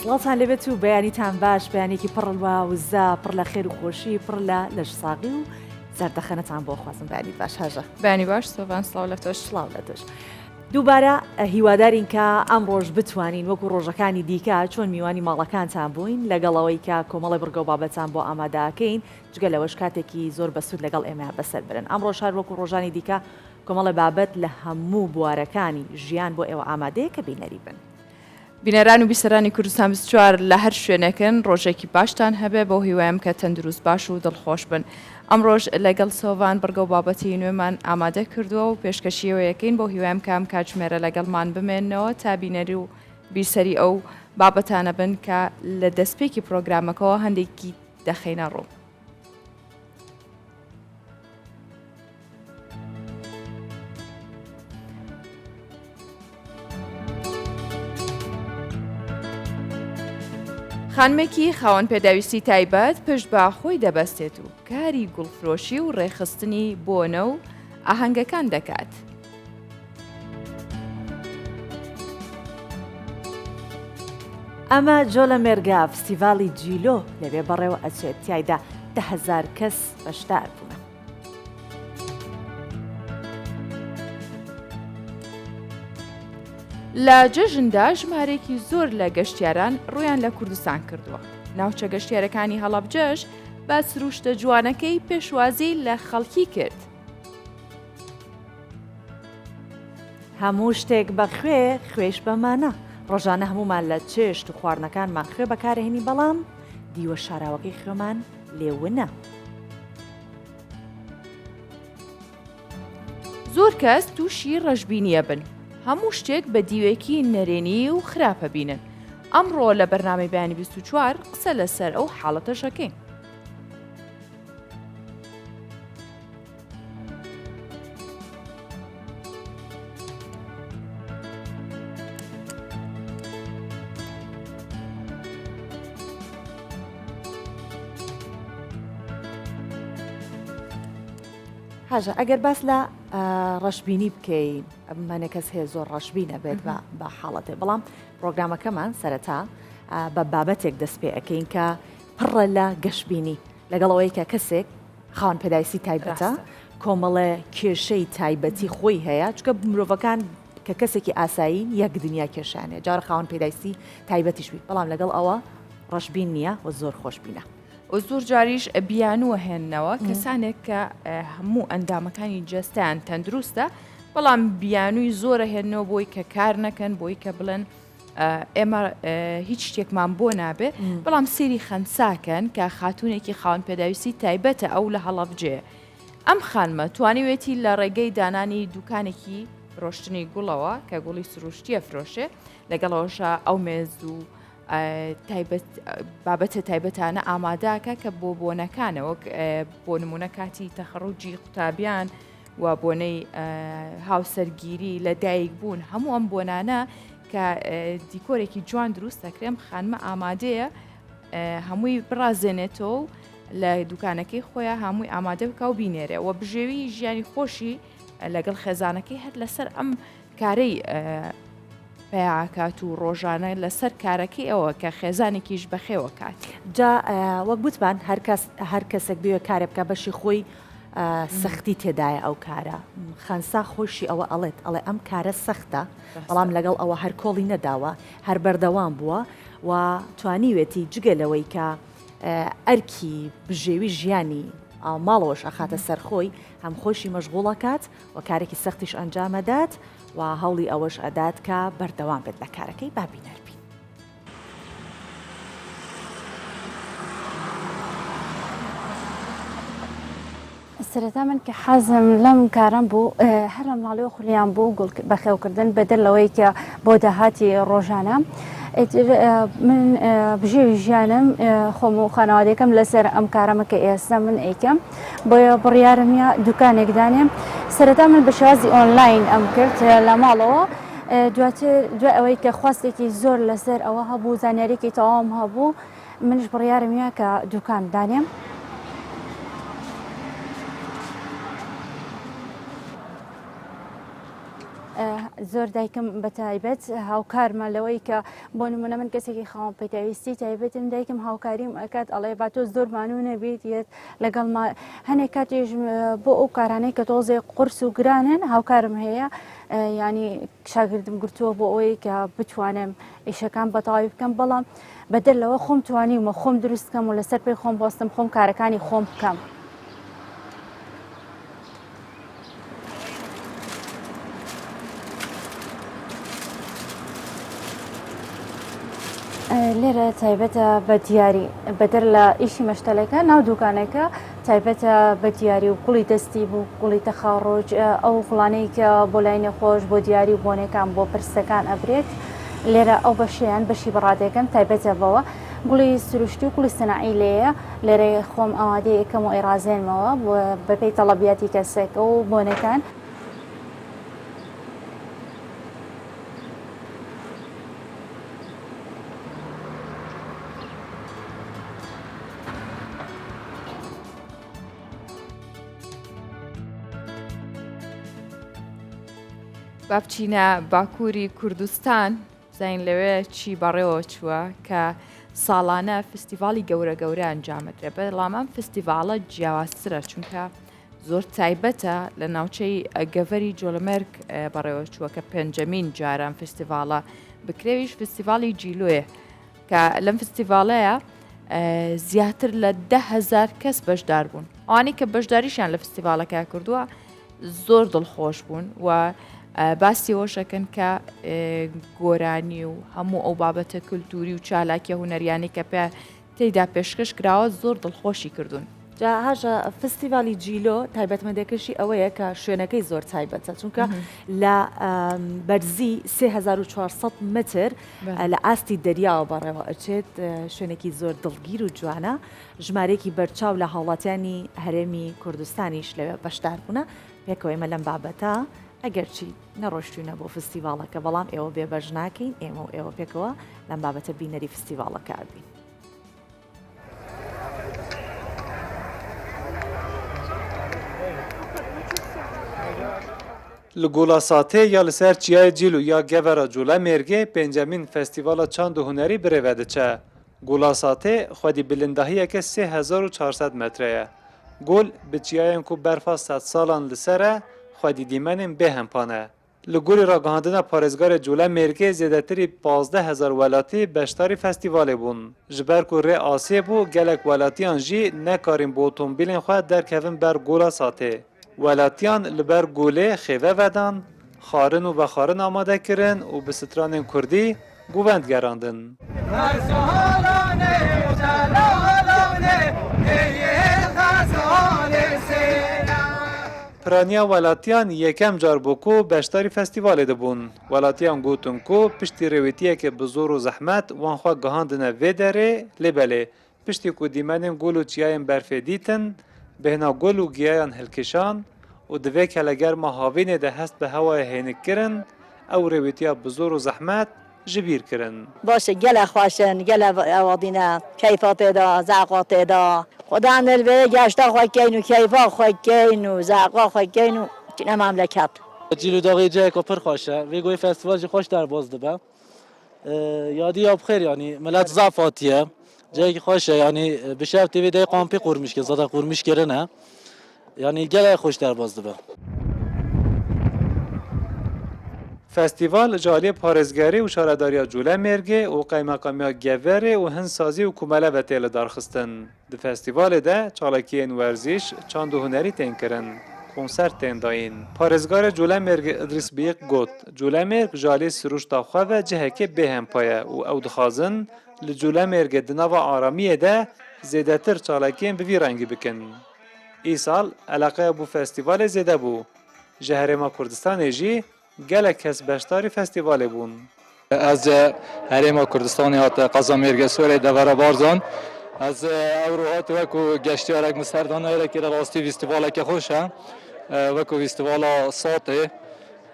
سڵاتان لەبێت و بەیانیتان باش بەیانێکی پڕ وزە پڕ لە خێر و خۆشی پڕ لە لەش ساغی و زەردەخەنەتان بۆ خوازم بەیانی باش هاژە بەیانی باش سۆڤان سڵاو لە تۆش سڵاو لە تۆش دووبارە هیوادارین کە ئەم ڕۆژ بتوانین وەکو ڕۆژەکانی دیکە چۆن میوانی ماڵەکانتان بووین لەگەڵەوەی کە کۆمەڵی بڕگە و بابەتان بۆ ئامادەکەین جگە لەوەش کاتێکی زۆر بەسوود لەگەڵ ئێمە بەسەر برن ئەم ڕۆژ هەر وەکو ڕۆژانی دیکە کۆمەڵی بابەت لە هەموو بوارەکانی ژیان بۆ ئێوە ئامادەیە کە بینەری بن. بینەران و بیسەرانی کوردستان 24 لە هەر شوێنەکەن ڕۆژێکی باشتان هەبێ بۆ هیوایم کە تەندروست باش و دڵخۆش بن. ئەم ڕۆژ لەگەڵ سۆڤان بڕگە و بابەتی نوێمان ئامادە کردووە و پێشکەشیەوەیەکەین بۆ هیوایم کام کاتژمێرە لەگەڵمان بمێنەوە تا بینەری و بیسەری ئەو بابەتانە بن کە لە دەستپێکی پرۆگرامەکەەوە هەندێکی دەخینە ڕوو. خانمێکی خاوەن پێداویستی تایبەت پشت بە خۆی دەبەستێت و کاری گوڵفرۆشی و ڕێخستنی بۆنە و ئاهەنگەکان دەکات. ئەمە جۆلە مێرگا فستیڤاڵی جیلۆ لەبێ بەڕێوە ئەچێت تایدا 10,000 کەس بەشدار بوون. لە جەژندا ژمارێکی زۆر لە گەشتیاران ڕویان لە کوردستان کردووە. ناوچە گەشتیارەکانی هەڵەبجەش بە سروشتە جوانەکەی پێشوازی لە خەڵکی کرد. هەموو شتێک بەخوێ خوێش بەمانە. ڕۆژانە هەمومان لە چێشت و خواردنەکانمان خوێ بەکارهێنی بەڵام دیوە شاراوەکەی خوێمان لێونە. زۆر کەس تووشی ڕەشبینیە بن. هەموو شتێک بە دیوێکی نەرێنی و خراپە بینن. ئەمڕۆ لە بەرنامەی بەیانی 24 قسە لەسەر ئەو حاڵەتەشەکەین. هاژە ئەگەر باس لە ڕەشبینی بکەین ئەمانە کەس هەیە زۆر ڕەشبینە بێت بە حاڵەتێ بەڵام پرۆگرامەکەمان سەرەتا بە بابەتێک دەست پێ ئەەکەین کە پڕە لە گەشتبینی لەگەڵەوەی کە کەسێک خاوەن پێداویستی تایبەتە کۆمەڵە کێشەی تایبەتی خۆی هەیە چکە مرۆڤەکان کە کەسێکی ئاسایین یەک دنیا کێشانێ جارە خاوەن پێداویستی تایبەتیش بیت بەڵام لەگەڵ ئەوە ڕەشبین نییە و زۆر خۆشبینە. و زۆر جاریش بیانوە هێننەوە کەسانێک کە هەموو ئەندامەکانی جەستیان تەندروستە بەڵام بیانووی زۆرە هێننەوە بۆی کە کار نەکەن بۆی کە بڵێن ئێمە هیچ شتێکمان بۆ نابێ بەڵام سێری خەنساکەن کە خاتونێکی خاوەن پێداویستی تایبەتە ئەو لە هەڵەبجێ. ئەم خانمە توانیوێتی لە ڕێگەی دانانی دوکانێکی فرۆشتنی گوڵەوە کە گوڵی سروشتیە فرۆشێ لەگەڵەوەشە ئەو مێز و بابەتە تایبەتانە ئاماداکە کە بۆ بۆنەکانەوە بۆ نمونە کاتی تەخەڕوجی قوتابیان و بۆنەی هاوسەرگیری لە دایک بوون هەموو ئەم بۆنانە کە دیکۆرێکی جوان دروست دەکرێم خانمە ئامادەیە هەمووی بڕازێنێتەوە و لە دوکانەکەی خۆیان هەمووی ئامادە بکە و بینێرێ و بژێوی ژیانی خۆشی لەگەڵ خێزانەکەی هەر لەسەر ئەم کارەی پێیاکات و ڕۆژانە لەسەر کارەکەی ئەوە کە خێزانێکیش بەخێوە کات. جا وەک گوتمان هەر کەسێک بێ کارێ بکە بەشی خۆی سەختی تێدایە ئەو کارە خەنسا خۆشی ئەوە ئەڵێت ئەڵێ ئەم کارە سەختە بەڵام لەگەڵ ئەوە هەر کۆڵی نەداوە هەر بەردەوام بووە و توانیوێتی جگەلەوەی کە ئەرکی بژێوی ژیانی ماڵەوەش ئەخاتە سەرخۆی هەم خۆشی مەشغوڵەکات و کارێکی سەختیش ئەنجامەدات و هەوڵی ئەوەش ئەدات کە بەردەوام بێت لە کارەکەی بابینەربین. سەرەتا من کە حەزم لەم کارم بوو هەر لە ماڵی و خولیان بوو بەخێوکردن بەدەر لەوەی کە بۆ داهاتی ڕۆژانە من بژێوی ژیانم خۆم و خانەوادەکەم لەسەر ئەم کارەمە کە ئێستا من ئەیکەم بۆیە بڕیارمە دوکانێکدانێ سەرەتا من بە شێوازی ئۆنلاین ئەم کرد لە ماڵەوە دواتر دوای ئەوەی کە خواستێکی زۆر لەسەر ئەوە هەبوو زانیاریێکی تەواوم هەبوو منش بڕیارمە کە دوکان دانێم. زۆر دایکم بە تایبەت هاوکارمە لەوەی کە بۆ نمونە من کەسێکی خاوەن پێویستی تایبەتم دایکم هاوکاریم ئەکات ئەڵێ با تۆ زۆر مانوونە بێت یەت لەگەڵ هەنێک کاتێژ بۆ ئەو کارانەی کە تۆزێ قرس و گرانن هاوکارم هەیە ینی شاگردم گرتووە بۆ ئەوەی کە بتوانم ئیشەکان بەتەواوی بکەم بەڵام بەدەر لەوە خۆم توانیمە خۆم دروستکەم و لەسەر پێی خۆم بۆستم خۆم کارەکانی خۆم بکەم. لێرە تایبەتە بە دیاری بەدەر لە ئیشی مەشتەلەکە ناو دوکانەکە تایبەتە بە دیاری و قوڵی دەستی بوو قوڵی تەخاڕۆژ ئەو قوڵانەی کە بۆ لای نەخۆش بۆ دیاری و بۆنەکان بۆ پرسەکان ئەبرێت لێرە ئەو بەشیان بەشی بەڕادەکەم تایبەتە بەوە گوڵی سروشتی و قوڵی سناعی لێیە لێرە خۆم ئامادەی یەکەم و ئێرازێنمەوە بەپێی تەڵەبیاتی کەسێکە و بۆنەکان. با بچینە باکووری کوردستان زین لەوێ چی بەڕێوە چووە کە ساڵانە فستیڤالی گەورە گەورە ئەنجامەدرێ بەڵام ئەم فستیڤالە جیاوازترە چونکە زۆر تایبەتە لە ناوچەی گەڤەری جۆلەمەرگ بەڕێوە چووە کە پێنجەمین جاران فستیڤالە بکرێویش فستیڤالی جیلۆیە کە لەم فستیڤالەیە زیاتر لە 10,000 کەس بەشدار بوون ئەوانەی کە بەشداریشیان لە فستیڤالەکە کردووە زۆر دڵخۆش بوون و باسی ئەوەشەکەن کە گۆرانی و هەموو ئەو بابەتە کولتوری و چالاکیە هوەریانی کە پێ تێیدا پێشکەش کراوە زۆر دڵخۆشی کردوون. جا هاژە فستیڤالی جیلۆ تایبەتمەندێکەشی ئەوەیە کە شوێنەکەی زۆر تایبەتە چونکە لە بەرزی 3400 متر لە ئاستی دەریاوە بەڕێوە ئەچێت شوێنێکی زۆر دڵگیر و جوانە ژمارێکی بەرچاو لە هاوڵاتیانی هەرێمی کوردستانیش لەوێ بەشدار بوونە پێکەوە ئێمە لەم بابەتە ئەگەرچی نەڕۆشتوینە بۆ فستیڤالەکە بەڵام ئێوە بێبەش ناکەین ئێمە و ئێوە پێکەوە لەم بابەتە بینەری فستیڤالەکە بین. Li Gola Satê ya li ser Çiyayê Cîlû ya Gevera Colemêrgê pêncemîn Festîvala Çand û Hunerî birêve diçe. Gola Satê xwedî bilindahiyeke 3400 metre ye. Gol bi çiyayên ku berfa 100 salan li ser e xwedî dîmenên bêhempan e. Li gorî ragihandina parêzgarê Colemêrgê zêdetirî 15,000 welatî beşdarî festîvalê bûn. Ji ber ku rê asê bû gelek welatiyan jî nekarîn bi otomobîlên xwe derkevin ber Gola Satê. Welatiyan li ber golê xêve vedan, xarin û vexarin amade kirin û bi stranên Kurdî guvend gerandin. Piraniya welatiyan yekem car bû ku beşdarî festîvalê dibûn. Welatiyan gotin ku piştî rêwîtiyekê bi zor û zehmet wan xwe gihandine vê derê lêbelê. Piştî ku dîmenên gol û çiyayên berfê dîtin, bêhna gol û giyayan hilkişan û di vê kelegerma havînê de hest bi hewayê hênik kirin, ew rêwîtiya bi zor û zehmet ji bîr kirin. باشه گله خواشن گله آوادینه کیفا پیدا زعقا پیدا خدا نلوه گشتا خواه کین و کیفا خواه کین و زعقا خواه کین و چینه مملکت جیلو داغی جای که پر خوشه وی گوی فستیوال جی خوش در باز دبه یادی یا بخیر یعنی ملت ضعفاتیه جایی که خوشه یعنی بشه تیوی دی قامپی قرمش که زاده قرمش کرنه یعنی گله خوش در باز دبه. Festîval jalê parêzgerî û şaredariya Colemêrgê û qeymeqamiya Geverê û hinsazî û kumeleve tê li darxistin. Di festîvalê de çalakiyên werzîş, çand û hunerî tên kirin. Konsert tên dayîn. Parêzgarê Colemêrgê İdris Bîyik got, Colemêrg jalê siruşta xwe ve cihekê bêhempa ye û ew dixwazin li Colemêrgê di nava aramiyê de zêdetir çalakiyên bi vî rengî bikin. Îsal eleqeya bû festîvalê zêde bû. Ji Herêma Kurdistanê jî gelek kes beşdarî festîvalê bûn. Ez Herêma Kurdistanê hate Qazamêrgê Sûrê devera barzan. Ez ew ro hat wekû geştiyarek min ser dana êrekê re rastî festîvaleke xweş e. Wekû festîvala Satê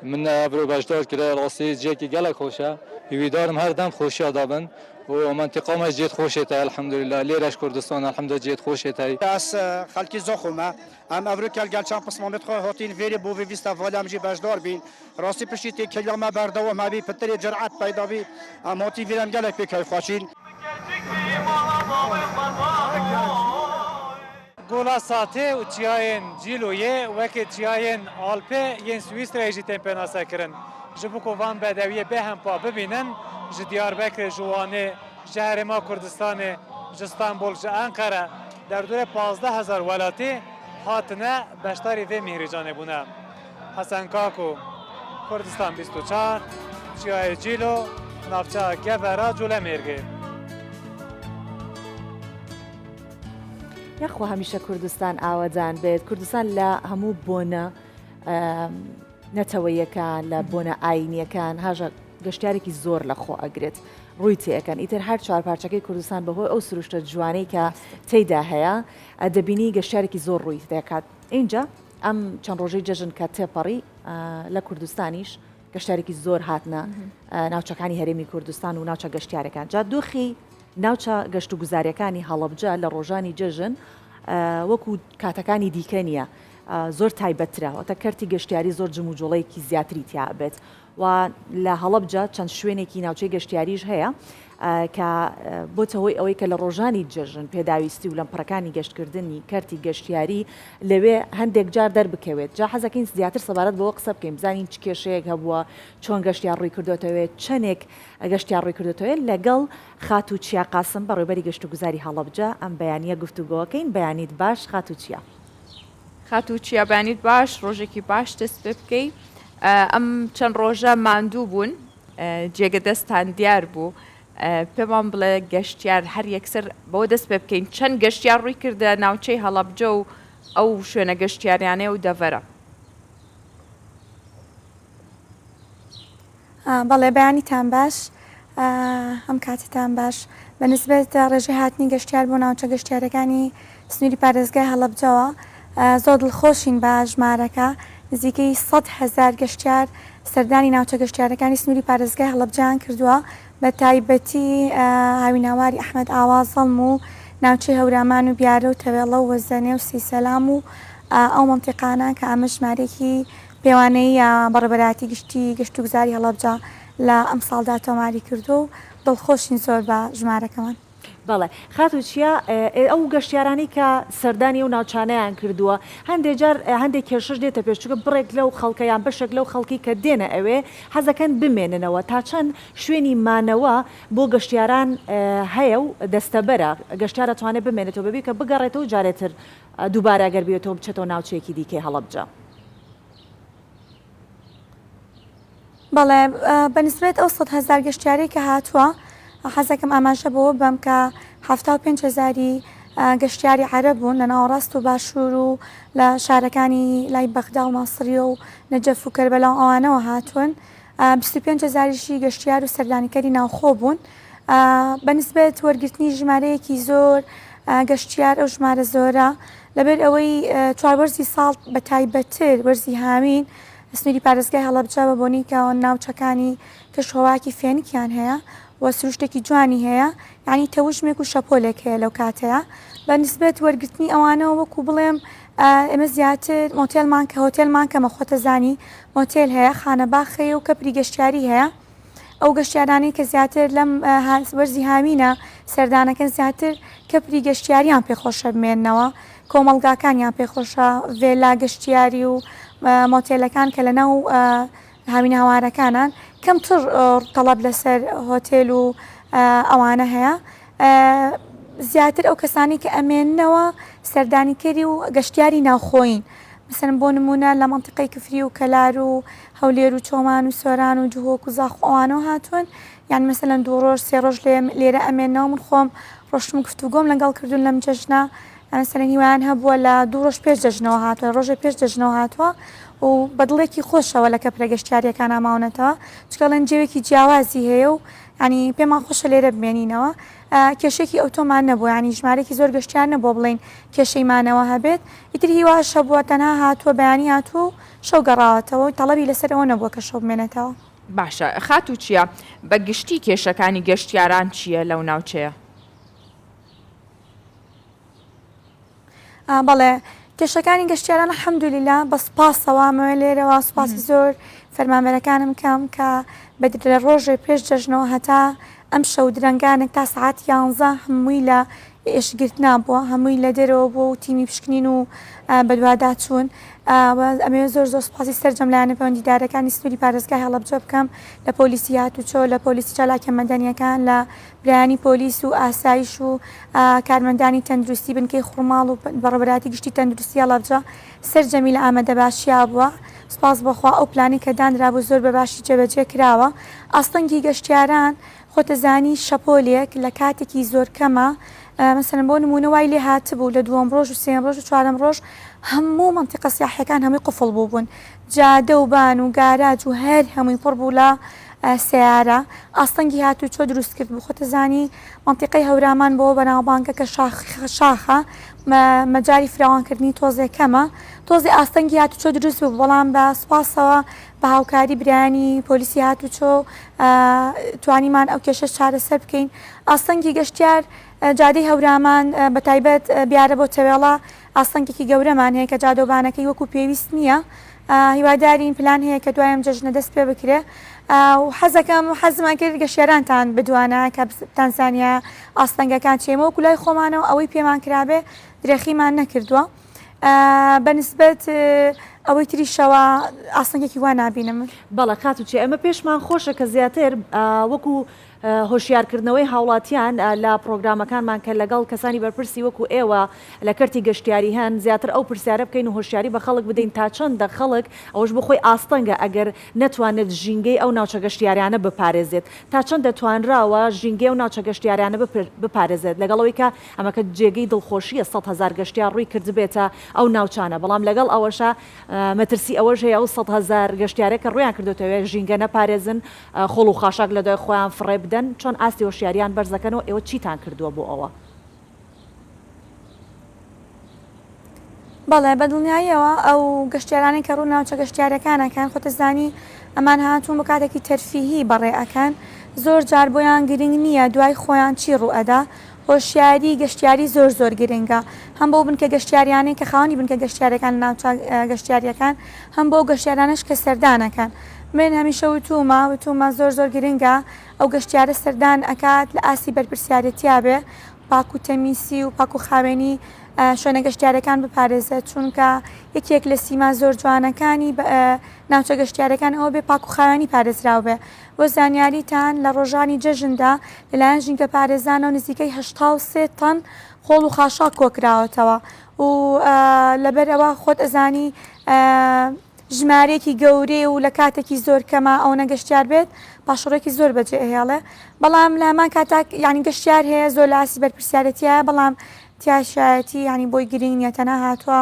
min ev ro beşdar kire rastî ciyekî gelek xweş e. Hîvîdarim her dem xweşiya dabin و منطقه ما جيت خوشته الحمد لله ليرش كردستان الحمد لله جيت خوشته از خلکی زخمه ام افریقا گل چند پسمانت خو هاتین ویری بو ویستا والام جی بجدار بین راستی پشتی کلام بردو ما بی پتر جرأت پیدا بی ام هاتی ویرم گل پی خواشین گولا ساته و چیاین جیلویه وکی چیاین آلپه ین سویستر جی تمپنا سکرن جبو کوان بدویه به هم پا ببینن ج دیاربکر جوانه شهر ما کردستان ج استانبول ج انقره در دور 15000 ولاتی هاتنه بشتاری و مهرجانه بونه حسن کاکو کردستان 24 چیای جیلو نافچه گورا جوله مرگه یاخوا هەمیشە کوردستان ئاوەجان بێت کوردستان لە هەموو بۆنە نەتەوەیەکان لە بۆنە ئاینیەکان هاژە گەشتارێکی زۆر لە خۆ ئەگرێت ڕووی تێەکەن ئیتر هەر چوارپارچەکەی کوردستان بەهۆی ئەو سروشتە جوانەی کە تێیدا هەیە دەبینی گەشتارێکی زۆر ڕووی دەکات اینجا ئەم چەند ڕۆژەی جەژن کە تێپەڕی لە کوردستانیش گەشتارێکی زۆر هاتنە ناوچەکانی هەرێمی کوردستان و ناوچە گەشتیارەکان جا دۆخی ناوچە گەشت و گوزاریەکانی هەڵەبجە لە ڕۆژانی جەژن وەکو کاتەکانی دیکە نییە زۆر تایبەترەوە تا کەرتی گەشتیاری زۆر جم و جۆڵەیەکی زیاتری تیا بێت و لە هەڵەبجە چەند شوێنێکی ناوچەی گەشتیاریش هەیە کە بۆتە هۆی ئەوەی کە لە ڕۆژانی جەژن پێداویستی و لەم پڕەکانی گەشتکردنی کەرتی گەشتیاری لەوێ هەندێک جار دەربکەوێت جا حەزەکەین زیاتر سەبارەت بەوە قسە بکەین بزانین چ کێشەیەک هەبووە چۆن گەشتیار ڕووی کردوێت چەندێک گەشتیار ڕووی کردوێت لەگەڵ خات و چیا قاسم بەڕێوەبەری گەشت و گوزاری هەڵەبجە ئەم بەیانیە گفتوگۆکەین بەیانیت باش خات و چیا خات و چیا بەیانیت باش ڕۆژێکی باش دەست پێ بکەی ئەم چەند ڕۆژە ماندوو بوون جێگە دەستان دیار بوو پێمان بڵێ گەشتیار هەر یەکسەر بەوە دەست پێ بکەین چەند گەشتیار ڕووی کردە ناوچەی هەڵەبجە و ئەو شوێنە گەشتیاریانەیە و دەڤەرە بەڵێ بەیانیتان باش ئەم کاتتان باش بەنسبەت ڕێژەی هاتنی گەشتیار بۆ ناوچە گەشتیارەکانی سنووری پارێزگای هەڵەبجەوە زۆر دڵخۆشین بە ژمارەکە نزیکەی 100,000 گەشتیار سەردانی ناوچە گەشتیارەکانی سنووری پارێزگای هەڵەبجەیان کردووە بە تایبەتی هاویناواری ئەحمەد ئاوازەڵم و ناوچەی هەورامان و بیارە و تەوێڵە و وەزەنێ و سیسەلام و ئەو مەنتیقانە کە ئەمە ژمارێکی پێوانەی بەڕێبەراتی گشتی گەشت و گوزاری هەڵەبجە لە ئەم ساڵدا تۆماری کردو و دڵخۆشین زۆر بە ژمارەکەمان بەڵێ خات و چیا ئەو گەشتیارانی کە سەردانی و ناوچانەیان کردووە هەندێک جار هەندێک کێشش دێتە پێشچووکە بڕێک لەو خەڵکەیان بەشێک لەو خەڵکی کە دێنە ئەوێ حەزەکەن بمێننەوە تا چەند شوێنی مانەوە بۆ گەشتیاران هەیە و دەستەبەرە گەشتیارە توانێت بمێنێتەوە ببی کە بگەڕێتەوە جارێتر دووبارە ئەگەر بێتەوە بچێتەوە ناوچەیەکی دیکەی هەڵەبجە بەڵێ بەنسبێت ئەو 100,000 گەشتیاری کە هاتووە حەزەکەم ئاماژە بەوە بەم کە 75,000 گەشتیاری عەرەب بوون لە ناوەڕاست و باشوور و لە شارەکانی لای بەغدا و ماسریە و نەجەف و کەربەلا و ئەوانەوە هاتوون 25,000شی گەشتیار و سەردانیکەری ناوخۆ بوون بەنسبێت وەرگرتنی ژمارەیەکی زۆر گەشتیار ئەو ژمارە زۆرە لەبێر ئەوەی چواربەرزی ساڵ بە تایبەتتر وەرزی هامین سنووری پارێزگای هەڵەبجە بە بۆنی کەەوە ناوچەکانی کەشهۆواکی فێنکیان هەیە و سروشتێکی جوانی هەیە یعنی تەوژمێک و شەپۆلێک هەیە لەو کاتەیە بە نسبێت وەرگرتنی ئەوانەوە وەکو بڵێم ئێمە زیاتر مۆتێلمان کە هۆتێلمان کەمە خۆتە زانی مۆتێل هەیە خانەباخ هەیە و کەپری گەشتیاری هەیە ئەو گەشتیارانی کە زیاتر لەم وەرزی هامینە سەردانەکەن زیاتر کەپری گەشتیاریان پێخۆشە بمێننەوە کۆمەڵگاکانیان پێخۆشە ڤێلا گەشتیاری و مۆتێلەکان کە لەناو هاوین هاوارەکانان کەمتر تەڵەب لەسەر هۆتێل و ئەوانە هەیە زیاتر ئەو کەسانی کە ئەمێننەوە سەردانیکەری و گەشتیاری ناوخۆین مثلا بۆ نمونە لە مەنتیقەی کفری و کەلار و هەولێر و چۆمان و سۆران و جوهۆک و زاخ ئەوانەوە هاتوون یان مثلا 2 ڕۆژ 3 ڕۆژ لێرە ئەمێنەوە من خۆم ڕۆشتم گفتوگۆم لەگەڵ کردوون لەم جەژنە مثلا هیوایان هەبووە لە 2 ڕۆژ پێش دەژنەوە هاتووە ڕۆژێ پێش دەژنەوە هاتووە و بەدڵێکی خۆشەوە لە کەپرە گەشتیاریەکان ئاماونەتەوە چکەڵێن جێوێکی جیاوازی هەیە و ینی پێمان خۆشە لێرە بمێنینەوە کێشێکی ئۆتۆمان نەبووە ینی ژمارێکی زۆر گەشتیار نەبووە بڵین کێشەیمانەوە هەبێت ئیتر هیواش هەبووە تەنها هاتووە بەیانی هاتوو شەو گەڕاوەتەوە تەڵەبی لەسەر ئەوە نەبووە کە شەو بمێنێتەوە باشە خات و چییە بە گشتی کێشەکانی گەشتیاران چییە لەو ناوچەیە؟ بەڵێ کێشەکانی گەشتیاران الحەمدولیلا بە سوپاسەوە ئەمە لێرەوە سوپاسی زۆر فەرمانبەرەکانم کەم کە بە ڕۆژێ پێش جەژنەوە هەتا ئەم شەو درەنگانێک تا سعات 11 هەمووی لە ئێشگرتنا بووە هەمووی لە دەرەوە بۆ و تیمی پشکنین و بەدووادا چوون ئەمێ زۆر سوپاسی سەررجەم لایەنە پەیوەندیدارەکانی سنووری پارێزگای هەڵەبجە بکەم لە پۆلیسی هاتوچۆ لە پۆلیسی چالاکە مەدەنیەکان لە برایانی پۆلیس و ئاسایش و کارمەندانی تەندروستی بنکەی خوڕماڵ و بەڕێوەبەراتی گشتی تەندروستی هەڵەبجە سەررجەمی لە ئامادە باشیا بووە سپاس بەخوا ئەو پلانی کە دانرا بوو زۆر بە باشی جێبەجێ کراوە ئاستەنگی گەشتیاران خۆتەزانی شەپۆلێک لە کاتێکی زۆر کەمە مثلەن بۆ نمونە وای لێ هاتبوو لە دووەم ڕۆژ و سێم ڕۆژ و چوارەم ڕۆژ هەموو مەنتیقە سیاحیەکان هەمووی قوفڵ بوون جادە و بان و گاراج و هەر هەمووی پڕ بوو لە سیارە ئاستەنگی هاتوو چۆ دروست کرد بوو خۆتەزانی مەنتیقەی هەورامان بۆ بەناوبانگە کە شاخە مەجاری فراوانکردنی تۆزێک کەمە تۆزی ئاستەنگی هاتوو چۆ دروست بوو بەڵام بە سوپاسەوە بە هاوکاری برایانی پۆلیسی هاتوو چۆ توانیمان ئەو کێشە چارەسەر بکەین ئاستەنگی گەشتیار جادەی هەورامان بە تایبەت بیارە بۆ تەوێڵە ئاستەنگێکی گەورەمان هەیە کە جادۆبانەکەی وەکو پێویست نییە هیوادارین پلان هەیە کە دوایم جەژنە دەست پێ بکرێ و حەزمان کرد گەشتیارانتان بدوانە کە تانزانیا ئاستەنگەکان چێمە وەکو لای خۆمانەوە ئەوەی پێمان کرابێ درێخیمان نەکردووە بەنسبەت ئەوەی تریشەوە ئاستەنگێکی وا نابینم بەڵە کات و چێ ئەمە پێشمان خۆشە کە زیاتر وەکو هۆشیارکردنەوەی هاوڵاتیان لە پرۆگرامەکانمان کە لەگەڵ کەسانی بەرپرسی وەکو ئێوە لە کەرتی گەشتیاری هەن زیاتر ئەو پرسیارە بکەین و هۆشیاری بە خەڵک بدەین تا چەندە خەڵک ئەوەش بخۆی ئاستەنگە ئەگەر نەتوانێت ژینگەی ئەو ناوچە گەشتیاریانە بپارێزێت تا چەند دەتوانراوە ژینگەی و ناوچە گەشتیاریانە بپارێزێت لەگەڵەوەی کە ئەمەکە جێگەی دڵخۆشیە 100,000 گەشتیار ڕووی کرد بێتە ئەو ناوچانە بەڵام لەگەڵ ئەوەشە مەترسی ئەوەش هەیە ئەو 100,000 گەشتیارێک کە ڕویان کردوتەوێت ژینگە نەپارێزن خۆڵ و خاشاک لە دوای خۆیان فڕێ بدەن چۆن ئاستی هۆشیاریان بەرزەکەنەوە ئێوە چیتان کردووە بۆ ئەوە؟ بەڵێ بەدڵنیاییەوە ئەو گەشتیارانی کە ڕوو ناوچە گەشتیارەکانەکان خۆتەزانی ئەمان هاتوون بە کاتێکی تەرفیهی بەڕێئەکان زۆر جار بۆیان گرنگ نییە دوای خۆیان چی ڕوئەدا هۆشیاری گەشتیاری زۆر گرنگە هەم بۆ بنکە گەشتیاریانی کە خاوەنی بنکە گەشتیارەکان ناوچە گەشتیاریەکان هەم بۆ گەشتیارانش کە سەردانەکان من هەمیشە وتومە زۆر گرنگە ئەو گەشتیارە سەردان ئەکات لە ئاسی بەرپرسیارەتیا بێ پاک و تەمیسی و پاک و خاوێنی شوێنە گەشتیارەکان بپارێزێت چونکە یەکێک لە سیما زۆر جوانەکانی ناوچە گەشتیارەکان ئەوە بێ پاک و خاوێنی پارێزراو بێ بۆ زانیاریتان لە ڕۆژانی جەژندا لەلایەن ژینگە پارێزانەوە نزیکەی 83 تەن خۆڵ و خاشاک کۆکراوەتەوە و لەبەرەوە خۆت ئەزانی ژمارەیەکی گەورەی و لە کاتێکی زۆر کەمە ئەو نەگەشتیار بێت پاشڕێکی زۆر بەجێ هێڵێ بەڵام لە هەمان کاتاک ینی گەشتیار هەیە زۆر لە ئاسی بەرپرسیارەتیە بەڵام تیاشایەتی ینی بۆی گرنگ نیە تەنها هاتووە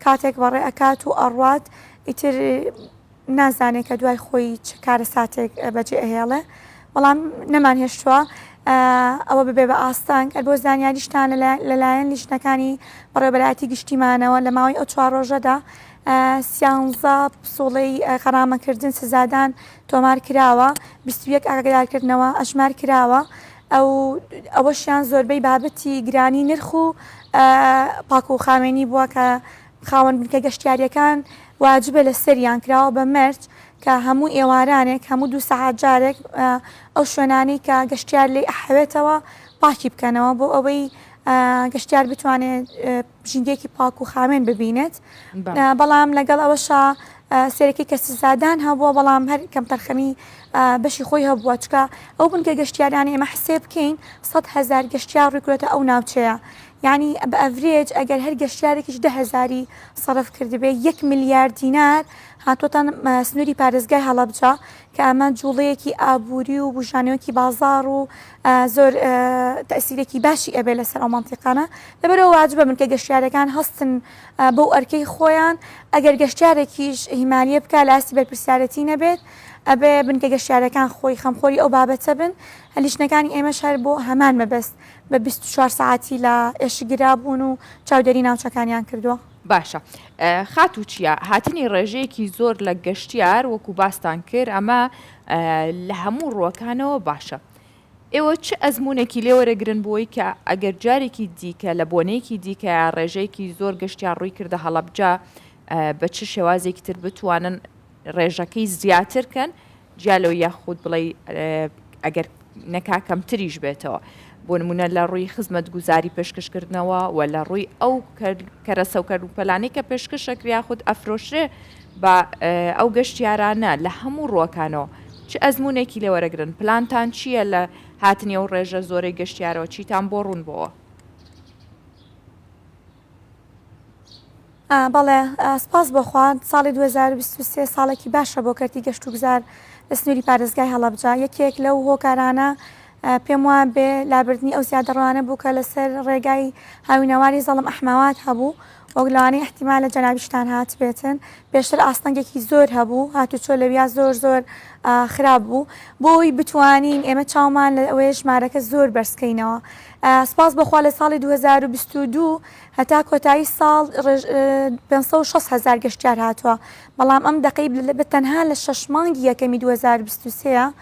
کاتێک بەڕێ ئەکات و ئەڕوات ئیتر نازانێت کە دوای خۆی چ کارە ساتێک بەجێ ئەهێڵێ بەڵام نەمان هێشتووە ئەوە ببێ بە ئاستانگ بۆ زانیاریشتان لەلایەن لیژنەکانی بەڕێوەبەراتی گشتیمانەوە لە ماوەی ئەو 4 ڕۆژەدا 13 پسوڵەی خەرامەکردن سزادان تۆمار کراوە 21 ئاگادارکردنەوە ئەژمار کراوە ئەوەشیان زۆربەی بابەتی گرانی نرخ و پاک و خاوێنی بووە کە خاوەن بنکە گەشتیاریەکان واجبە لە سەریان کراوە بە مەرج کە هەموو ئێوارانێک هەموو 2 سەعات جارێک ئەو شوێنانی کە گەشتیار لێ ئەحەوێتەوە پاکی بکەنەوە بۆ ئەوەی گەشتیار بتوانێت ژینگەیەکی پاک و خاوێن ببینێت بەڵام لەگەڵ ئەوەشە سێرەکەی کە سزادان هەبووە بەڵام هەر کەم تەرخەمی بەشی خۆی هەبووە چکە ئەو بنکە گەشتیارانی ئێمە حسێ بکەین 100,000 گەشتیار ڕوویکرێتە ئەو ناوچەیە یعنی بە ئەڤرێج ئەگەر هەر گەشتیارێکیش 10,000 سەرف کردبێ 1 میلیارد دینار هاتوۆتان سنووری پارێزگای هەڵەبجە کە ئەمە جوڵەیەکی ئابووری و بژانەوەکی بازار و زۆر تەسیرێکی باشی ئەبێ لەسەر ئەو مەنتیقانە لەبەرەوە واجبە بنکە گەشتیارەکان هەستن بەو ئەرکەی خۆیان ئەگەر گەشتیارێکیش هیمانیە بکە لە ئاسی بەرپرسیارەتی نەبێت ئەبێ بنکە گەشتیارەکان خۆی خەمخۆری ئەو بابەتە بن هەلیشنەکانی ئێمە شار بۆ هەمان مەبەست بە 24 ساعتی لە ئێشگرا بوون و چاودێری ناوچەکانیان کردووە باشە خاتو چییە؟ هاتنی ڕێژەیەکی زۆر لە گەشتیار وەکو باستان کرد ئەمە لە هەموو ڕووەکانەوە باشە. ئێوە چه ئەزمونێکی لێوەرەگرن بۆی کە ئەگەر جارێکی دیکە لە بۆنەیەکی دیکە ڕێژەیەکی زۆر گەشتیان ڕووی کردە هەڵەبجا بە چه شێوازێکی تر بتوانن ڕێژەکەی زیاترکەن جیالەوە یاخود بڵێ ئەگەر نەکاکەم تریش بێتەوە بۆ نمونە لە ڕووی خزمەت گوزاری پێشکەشکردنەوە و لە ڕووی ئەو کەرەسە و کەروپەلانەی کە پێشکەشەکری یاخود ئەفرۆشرێ بە ئەو گەشتیارانە لە هەموو ڕووەکانەوە چ ئەزمونێکی لێوەرەگرن پلانتان چییە لە هاتنی ئەو ڕێژە زۆرەی گەشتیارەوە چیتان بۆ ڕوون بۆەوە؟ بەڵێ سپاس بۆخوان ساڵی 2023 ساڵێکی باشە بۆ کەرتی گەشت و گوزار لە سنووری پارێزگای هەڵەبجا یەکێک لەو هۆکارانە پێم وان بێ لابردنی ئەو زیادەڕوانە بوو کە لەسەر ڕێگای هاوینەواری زەڵم ئەحمەوات هەبوو وەگلوانەی احتیمال لە جەنابیشتان هات بێتن پێشتر ئاستەنگێکی زۆر هەبوو هاتوچۆ لەویا زۆر خراپ بوو بۆی بتوانین ئێمە چاومان لە ئەوەیە ژمارەکە زۆر بەرزکەینەوە. سپاس بەخوا لە ساڵی 2022 هەتا کۆتایی ساڵ 560,000 گەشتیار هاتووە بەڵام ئەم دەقەی بە تەنها لە 6 مانگی یەکەمی 2023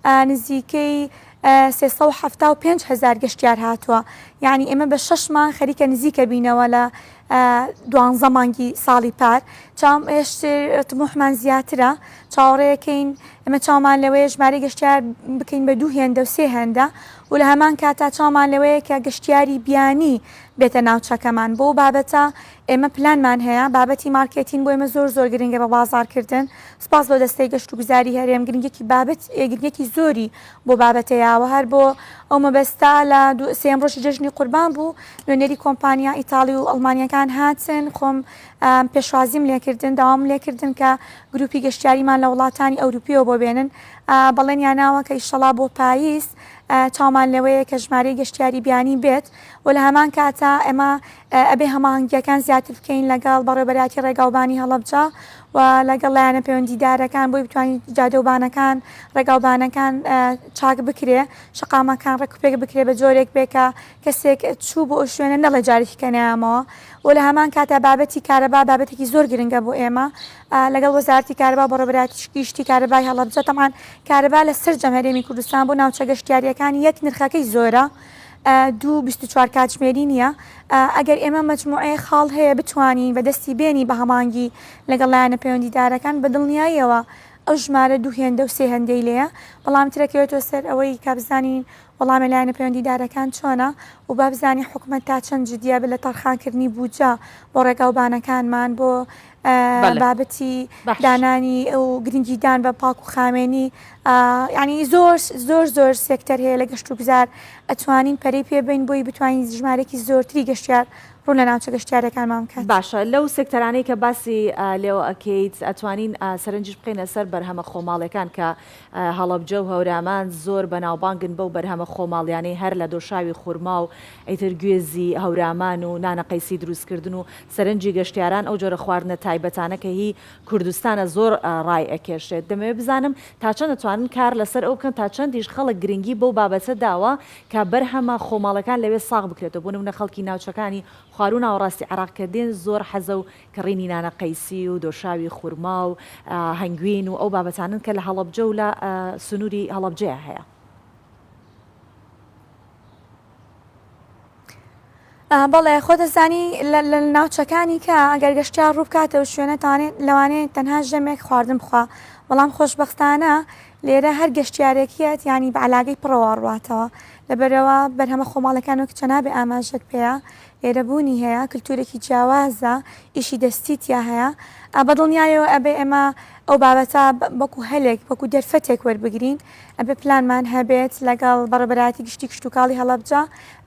نزیکەی 375,000 گەشتیار هاتووە یعنی ئێمە بە 6 مان خەریکە نزیکە بینەوە لە 12 مانگی ساڵی پار چاوم ئێشتر تموحمان زیاترە چاوەڕێەکەین ئەمە چاومان لەوەیە ژمارە گەشتیار بکەین بە 2 هێندە و 3 هێندە و لە هەمان کاتا چاومان لەوەیە کە گەشتیاری بیانی بێتە ناوچەکەمان بۆ بابەتە ئێمە پلانمان هەیە بابەتی مارکێتین بۆ ئێمە زۆر گرنگە بە بازارکردن سپاس بۆ دەستەی گەشت و گوزاری هەرێم گرنگێکی زۆری بۆ بابەتەیەوە هەر بۆ ئەو مەبەستا لە سێم ڕۆژی جەژنی قوربان بوو نوێنەری کۆمپانیا ئیتاڵی و ئەڵمانیەکان هاتن خۆم پێشوازیم لێکردن داوام لێکردن کە گروپی گەشتیاریمان لە وڵاتانی ئەوروپیەوە بۆ بێنن بەڵێنیان ناوە کە ئیشەڵا بۆ پاییز چاومان لەوەیە کە ژمارەی گەشتیاری بیانی بێت و لە هەمان کاتا ئێمە ئەبێ هەماهنگگیەکان زیاتر بکەین لەگەڵ بەڕێبەراکی ڕێگاوبانی هەڵەبجا و لەگەڵ لایەنە پەیوەندیدارەکان بۆی بتوانین جادەوبانەکان ڕێگاوبانەکان چاک بکرێ شقامەکان ڕێکوپێک بکرێ بە جۆرێک بێکە کەسێک چوو بۆ ئەو شوێنە نەڵێ جارێکیکە نەیامەوە و لە هەمان کاتا بابەتی کارەبا بابەتێکی زۆر گرنگە بۆ ئێمە لەگەڵ وەزارەتی کارەبا بەڕێبەراتی کارەبای هەڵەبجە تەمان کارەبا لە سەرجەم هەرێمی کوردستان بۆ ناوچە گەشتیاریەکان یەک نرخەکەی زۆرە 24 کاتژمێری نییە ئەگەر ئێمە مەجموعەیە خاڵ هەیە بتوانین بە دەستی بێنی بە هەمانگی لەگەڵ لایەنە پەیوەندیدارەکان بە دڵنیاییەوە ئەو ژمارە 2 هێندە و 3 هێندەی لێیە بەڵام ترەکەوێتەوە سەر ئەوەی کا بزانین وەڵامی لایەنە پەیوەندیدارەکان چۆنە و با بزانین حکومەت تا چەند جدیە بە لە تەرخانکردنی بوجە بۆ ڕێگاوبانەکانمان بۆ بابەتی دانانی ئەو گرنگیدان بە پاک و خامێنی ینی زۆر سێکتەر هەیە لە گەشت و گوزار ئەتوانین پەرەی پێبین بۆی بتوانین ژمارەی زۆرتری گەشتیار ڕوون لە ناوچە گەشتیارەکانمان بکات. باشە لەو سێکتەرانەی کە باسی لێوە ئەکەیت ئەتوانین سەرنجش بقینە سەر بەرهەمە خۆماڵەکان کە هەڵەبجە و هەورامان زۆر بەناوبانگن بەو بەرهەمە خۆماڵیانەی هەر لە دۆشاوی خورما و ئەیتر گوێزی هەورامان و نانەقەیسی دروستکردن و سەرنجی گەشتیاران ئەو جۆرە خواردنە تایبەتانە کە هی کوردستانە زۆر ڕای ئەکێشێت دەمەوێت بزانم تا چەند دەتوانن کار لەسەر ئەو بکەن تا چەندیش خەڵک گرنگی بەو بابەتە داوە کە بەرهەمە خۆماڵەکان لەوێ ساغ بکرێتەوە بۆ نمونە خەڵکی ناوچەکانی خواروون ئاوڕاستی عراقکردێن زۆر حەزە و کڕینی نانەقەیسی و دۆشاوی خورما و هەنگوین و ئەو بابەتانن کە لە هەڵەبجە و لە سنووری هەڵەبجەیە هەیە. بەڵێ خۆ دەزانی لە ناوچەکانی کە ئەگەر گەشتیار ڕوو بکاتەوە شوێنەتانێت لەوانەیە تەنها ژەمێک خواردن بخوا بەڵام خۆشبەختانە لێرە هەر گەشتیارێکیەت ینی بە علاگەی پڕەوە ڕواتەوە لەبەرەوە بەرهەمە خۆماڵەکانەوە کە نابێ ئاماژەت پێەیە لێرەبوونی هەیە کللتورێکی جیاوازە ئیشی دەستیتیا هەیە بەدڵنیایەوە ئەبێ ئێمە ئەو بابەتە بەکو هەلێک وەکو دەرفەتێک وەربگرین ئەبێ پلانمان هەبێت لەگەڵ بەڕێبەراتی گشتی کشتتوکاڵی هەڵەبجە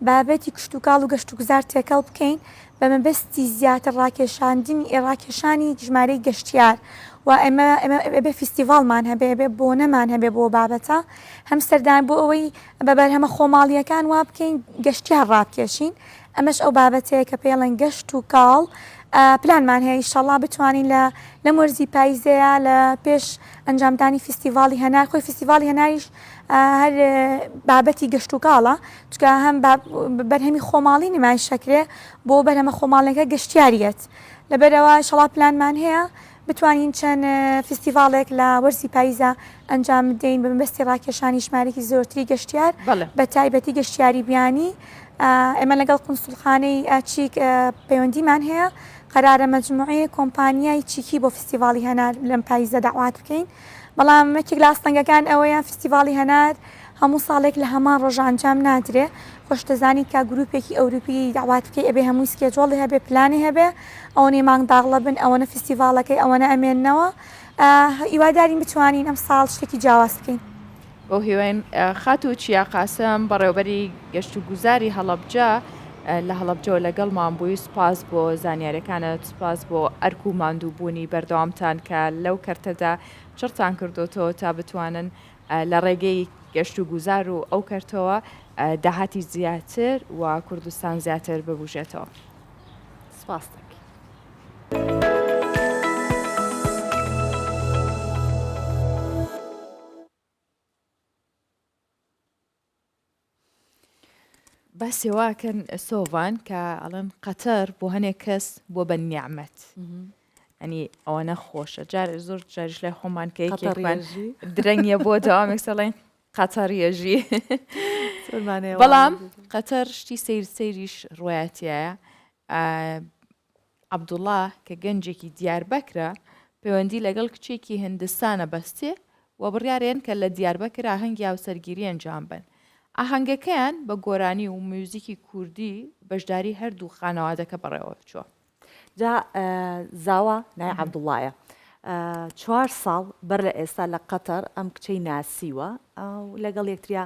بابەتی کشتتوکاڵ و گەشت و گوزار تێکەڵ بکەین بە مەبەستی زیاتر ڕاکێشاندنی ڕاکێشانی ژمارەی گەشتیار و ئێمە بێ فیستیڤالمان هەبێ بێ بۆنەمان هەبێ بۆ بابەتە هەم سەردان بۆ ئەوەی بە بەرهەمە خۆماڵیەکان وا بکەین گەشتیار ڕابکێشین ئەمەش ئەو بابەتەیە کە پێڵەن گەشت و کاڵ پلانمان هەیە ئینشەڵا بتوانین لە وەرزی پاییزەیە لە پێش ئەنجامدانی فستیڤاڵی هەنار خۆی فستیڤاڵی هەناریش هەر بابەتی گەشت و کاڵە چکە هەم بەرهەمی خۆماڵی نمای شەکرێ بۆ بەرهەمە خۆماڵەکە گەشتیاریەت لەبەرەوە ئینشەڵا پلانمان هەیە بتوانین چەند فستیڤاڵێک لە وەرزی پاییزە ئەنجام بدەین بە مەبەستی ڕاکێشانی ژمارەی زۆرتری گەشتیار بە تایبەتی گەشتیاری بیانی ئێمە لەگەڵ قونسوڵخانەی چیک پەیوەندیمان هەیە قەرارە مەجموعەیە کۆمپانیای چیکی بۆ فستیڤاڵی هەنار لەم پاییزە داوات بکەین بەڵام مەکێک لە ئاستەنگەکان ئەوەیان فستیڤاڵی هەنار هەموو ساڵێک لە هەمان ڕۆژ ئەنجام نادرێ خۆشتەزانی کە گروپێکی ئەوروپی داوات بکەی ئەبێ هەمووی سکێجۆڵی هەبێ پلانی هەبێ ئەوەی مانگ داغڵە بن ئەوەنە فستیڤاڵەکەی ئەوەنە ئەمێننەوە هیوادارین بتوانین ئەم ساڵ شتێکی جیاواز بکەین. بۆ هیوێن خات و چیا قاسم بەڕێوەبەری گەشت و گوزاری هەڵەبجە لە هەڵەبجەوە لەگەڵمان بووی سوپاس بۆ زانیاریەکانت سوپاس بۆ ئەرک و ماندووبوونی بەردەوامتان کە لەو کەرتەدا چڕتان کردوتەوە تا بتوانن لە ڕێگەی گەشت و گوزار و ئەو کەرتەوە داهاتی زیاتر و کوردستان زیاتر ببوژێتەوە. سپاس. باسێواکەن سۆڤان کە ئەڵەن قەتەر بۆ هەنێک کەس بۆ بە نیعمەت ئەنی ئەوە نەخۆشە جار زۆر جاریش لای خۆمان کەیکێکمان درەنگە بۆ داوامێک سەڵێن قەتەریەژی بەڵام قەتەر شتی سەیریش ڕۆیەتیایە عەبدوڵڵا کە گەنجێکی دیاربەکرە پەیوەندی لەگەڵ کچێکی هیندستانە بەستێ و بڕیارێن کە لە دیاربەکر ئاهەنگی هاوسەرگیری ئەنجام بن ئاهەنگەکەیان بە گۆرانی و میوزیکی کوردی بەشداری هەردوو خانەوادەکە بەڕێوە چوە جا زاوە نای عەبدوڵڵایە 4 ساڵ بەر لە ئێستا لە قەتەر ئەم کچەی ناسیوە و لەگەڵ یەکتریا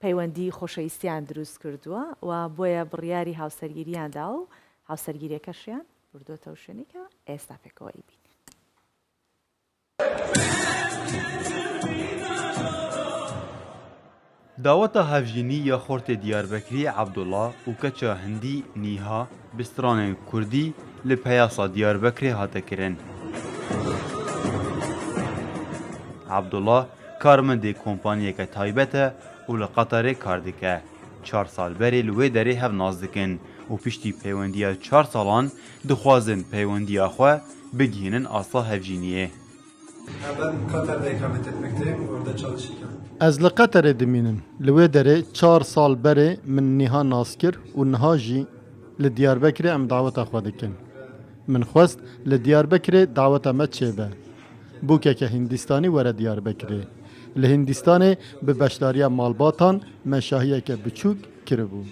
پەیوەندی خۆشەویستیان دروست کردووە و بۆیە بڕیاری هاوسەرگیریاندا و هاوسەرگیریەکەشیان بردوۆتە شوێنی کە ئێستا پێکەوەی بین. داوەتە هەڤژینی یا خۆرتێ دیاربەکری عەبدوڵڵا و کەچە هەندی نیها بسترانên کوردی li peyasa Diyarbekirê hate kirin. Abdullah karmendê kompanyeke taybet e û li Qeterê kar dike. 4 sal berê li wê derê hev naz dikin û piştî peywendiya 4 salan dixwazin peywendiya xwe bigihînin asla hevjîniyê. Ez li Qeterê dimînim. Li wê derê 4 sal berê min niha nas kir û niha jî li Diyarbekirê em daweta xwe dikin. Min xwest li Diyarbekirê daweta me çêbe. Bûkeke Hindistanî were Diyarbekirê. Li Hindistanê bi beşdariya malbatan meşahiyeke biçûk kiribû.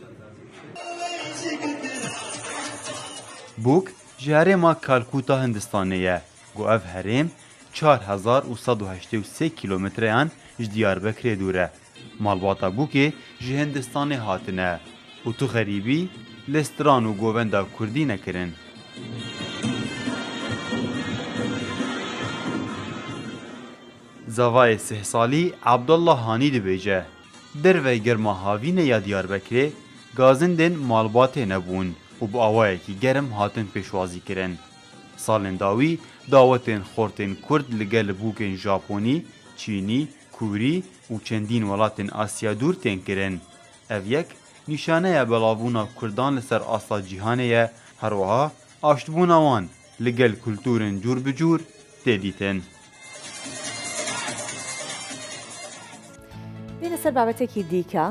Bûk ji herêma Kalkuta Hindistanê ye. Got ev herêm 4183 kilometreyan ji Diyarbekirê dûr e. Malbata Bûkê ji Hindistanê hatine û tu xerîbî li stran û govenda Kurdî nekirin. Zavayê 3 salî Abdullah Hanî dibêje. Derve germa havînê ya Diyarbekirê gazindên malbatê nebûn û bi awayekî germ hatin pêşwazî kirin. Salên dawî dawetên xortên Kurd li gel bûkên Japonî, Çînî, Kûrî û çendîn welatên Asya dûr tên kirin. Ev yek nîşaneya belavbûna Kurdan li ser asla cîhanê ye, her wiha aştbûna wan li gel kultûrên cûr bi cûr tê dîtin. بینە سەر بابەتێکی دیکە